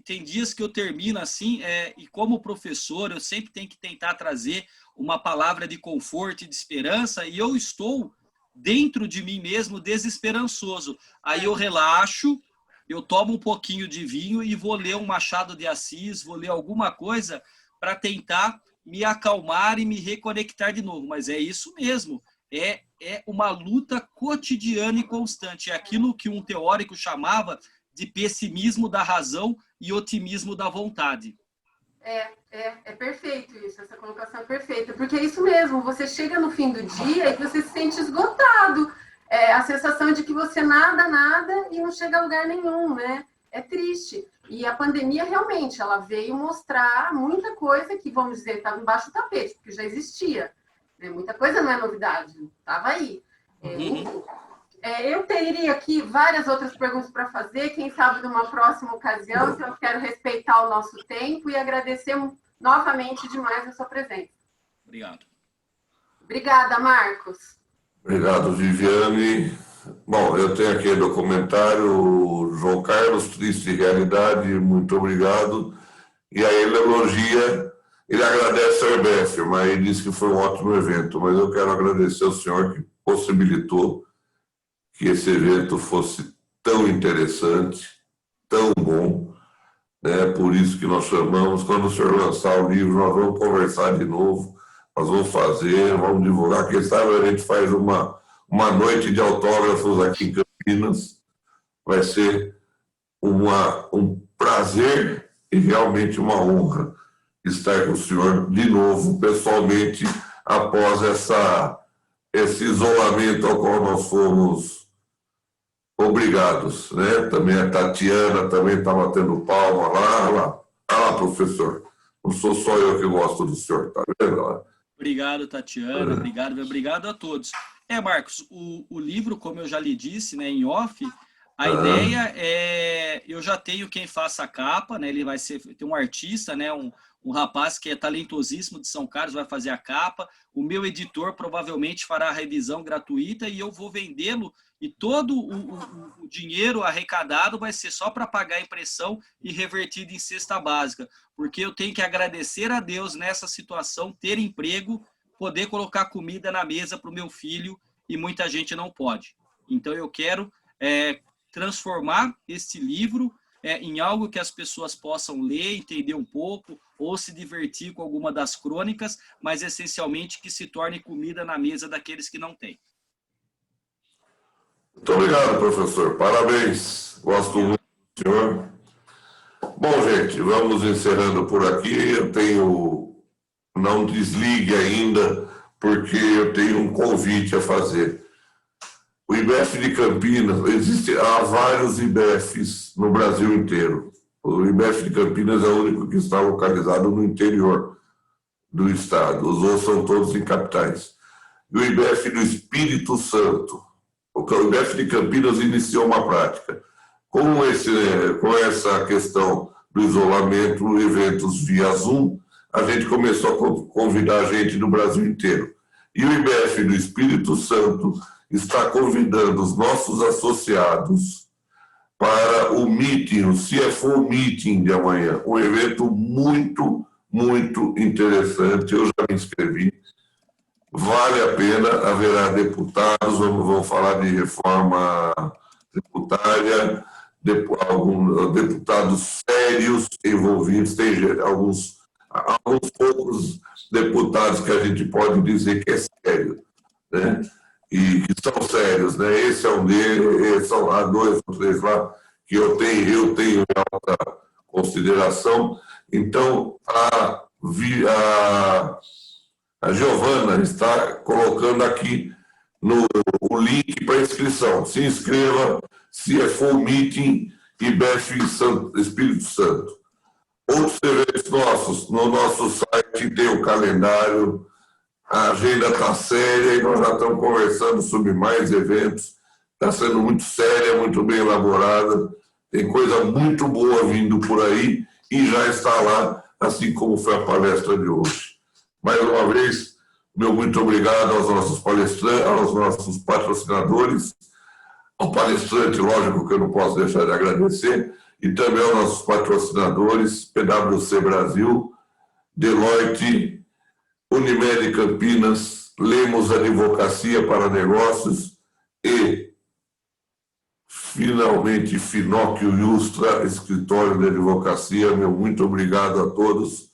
Speaker 6: Tem dias que eu termino assim, e como professor, eu sempre tenho que tentar trazer uma palavra de conforto e de esperança, e eu estou dentro de mim mesmo desesperançoso. Aí eu relaxo, eu tomo um pouquinho de vinho e vou ler um Machado de Assis, vou ler alguma coisa para tentar me acalmar e me reconectar de novo. Mas é isso mesmo, é uma luta cotidiana e constante. É aquilo que um teórico chamava de pessimismo da razão e otimismo da vontade.
Speaker 7: É perfeito isso, essa colocação é perfeita, porque é isso mesmo, você chega no fim do dia e você se sente esgotado, a sensação de que você nada e não chega a lugar nenhum, né? É triste. E a pandemia, realmente, ela veio mostrar muita coisa que, vamos dizer, estava embaixo do tapete, porque já existia. Né? Muita coisa não é novidade, estava aí. Eu teria aqui várias outras perguntas para fazer, quem sabe numa próxima ocasião, eu quero respeitar o nosso tempo e agradecer novamente demais a sua presença.
Speaker 6: Obrigado.
Speaker 7: Obrigada, Marcos.
Speaker 1: Obrigado, Viviane. Bom, eu tenho aqui o documentário João Carlos, Triste Realidade, muito obrigado. E aí ele elogia, ele agradece ao Herbécio, mas ele disse que foi um ótimo evento, mas eu quero agradecer ao senhor que possibilitou que esse evento fosse tão interessante, tão bom, né? Por isso que nós chamamos, quando o senhor lançar o livro, nós vamos conversar de novo, nós vamos fazer, vamos divulgar, quem sabe a gente faz uma noite de autógrafos aqui em Campinas, vai ser um prazer e realmente uma honra estar com o senhor de novo, pessoalmente, após esse isolamento ao qual nós fomos obrigados, né? Também a Tatiana também está batendo palma lá, professor. Não sou só eu que gosto do senhor, tá vendo?
Speaker 6: Obrigado, Tatiana, obrigado a todos. Marcos, o livro, como eu já lhe disse, né, em off, a ideia é, eu já tenho quem faça a capa, né, ele vai ser, tem um artista, né, um um rapaz que é talentosíssimo de São Carlos, vai fazer a capa, o meu editor provavelmente fará a revisão gratuita e eu vou vendê-lo, e todo o dinheiro arrecadado vai ser só para pagar a impressão e revertido em cesta básica, porque eu tenho que agradecer a Deus nessa situação, ter emprego, poder colocar comida na mesa para o meu filho, e muita gente não pode. Então eu quero transformar este livro em algo que as pessoas possam ler, entender um pouco, ou se divertir com alguma das crônicas, mas essencialmente que se torne comida na mesa daqueles que não têm.
Speaker 1: Muito obrigado, professor. Parabéns. Gosto muito do senhor. Bom, gente, vamos encerrando por aqui. Eu tenho... Não desligue ainda, porque eu tenho um convite a fazer. O IBEF de Campinas, há vários IBEFs no Brasil inteiro. O IBEF de Campinas é o único que está localizado no interior do estado. Os outros são todos em capitais. E o IBEF do Espírito Santo. O IBEF de Campinas iniciou uma prática. Com essa questão do isolamento, eventos via Zoom, a gente começou a convidar gente do Brasil inteiro. E o IBEF do Espírito Santo está convidando os nossos associados para o meeting, o CFO Meeting de amanhã. Um evento muito, muito interessante. Eu já me inscrevi. Vale a pena, haverá deputados, vamos falar de reforma tributária, alguns deputados sérios envolvidos, tem alguns poucos deputados que a gente pode dizer que é sério, né? E que são sérios, né? Esse é um deles, há 2 ou 3 lá que eu tenho em alta consideração. Então, a Giovana está colocando aqui o link para inscrição. Se inscreva, CFO Meeting IBEF Espírito Santo. Outros eventos nossos, no nosso site tem o calendário, a agenda está séria e nós já estamos conversando sobre mais eventos. Está sendo muito séria, muito bem elaborada, tem coisa muito boa vindo por aí e já está lá, assim como foi a palestra de hoje. Mais uma vez, meu muito obrigado aos nossos palestrantes, aos nossos patrocinadores, ao palestrante, lógico que eu não posso deixar de agradecer, e também aos nossos patrocinadores, PwC Brasil, Deloitte, Unimed Campinas, Lemos Advocacia para Negócios e, finalmente, Finóquio Iustra, Escritório de Advocacia. Meu muito obrigado a todos.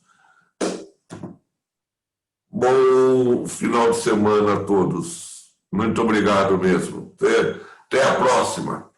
Speaker 1: Bom final de semana a todos. Muito obrigado mesmo. Até a próxima.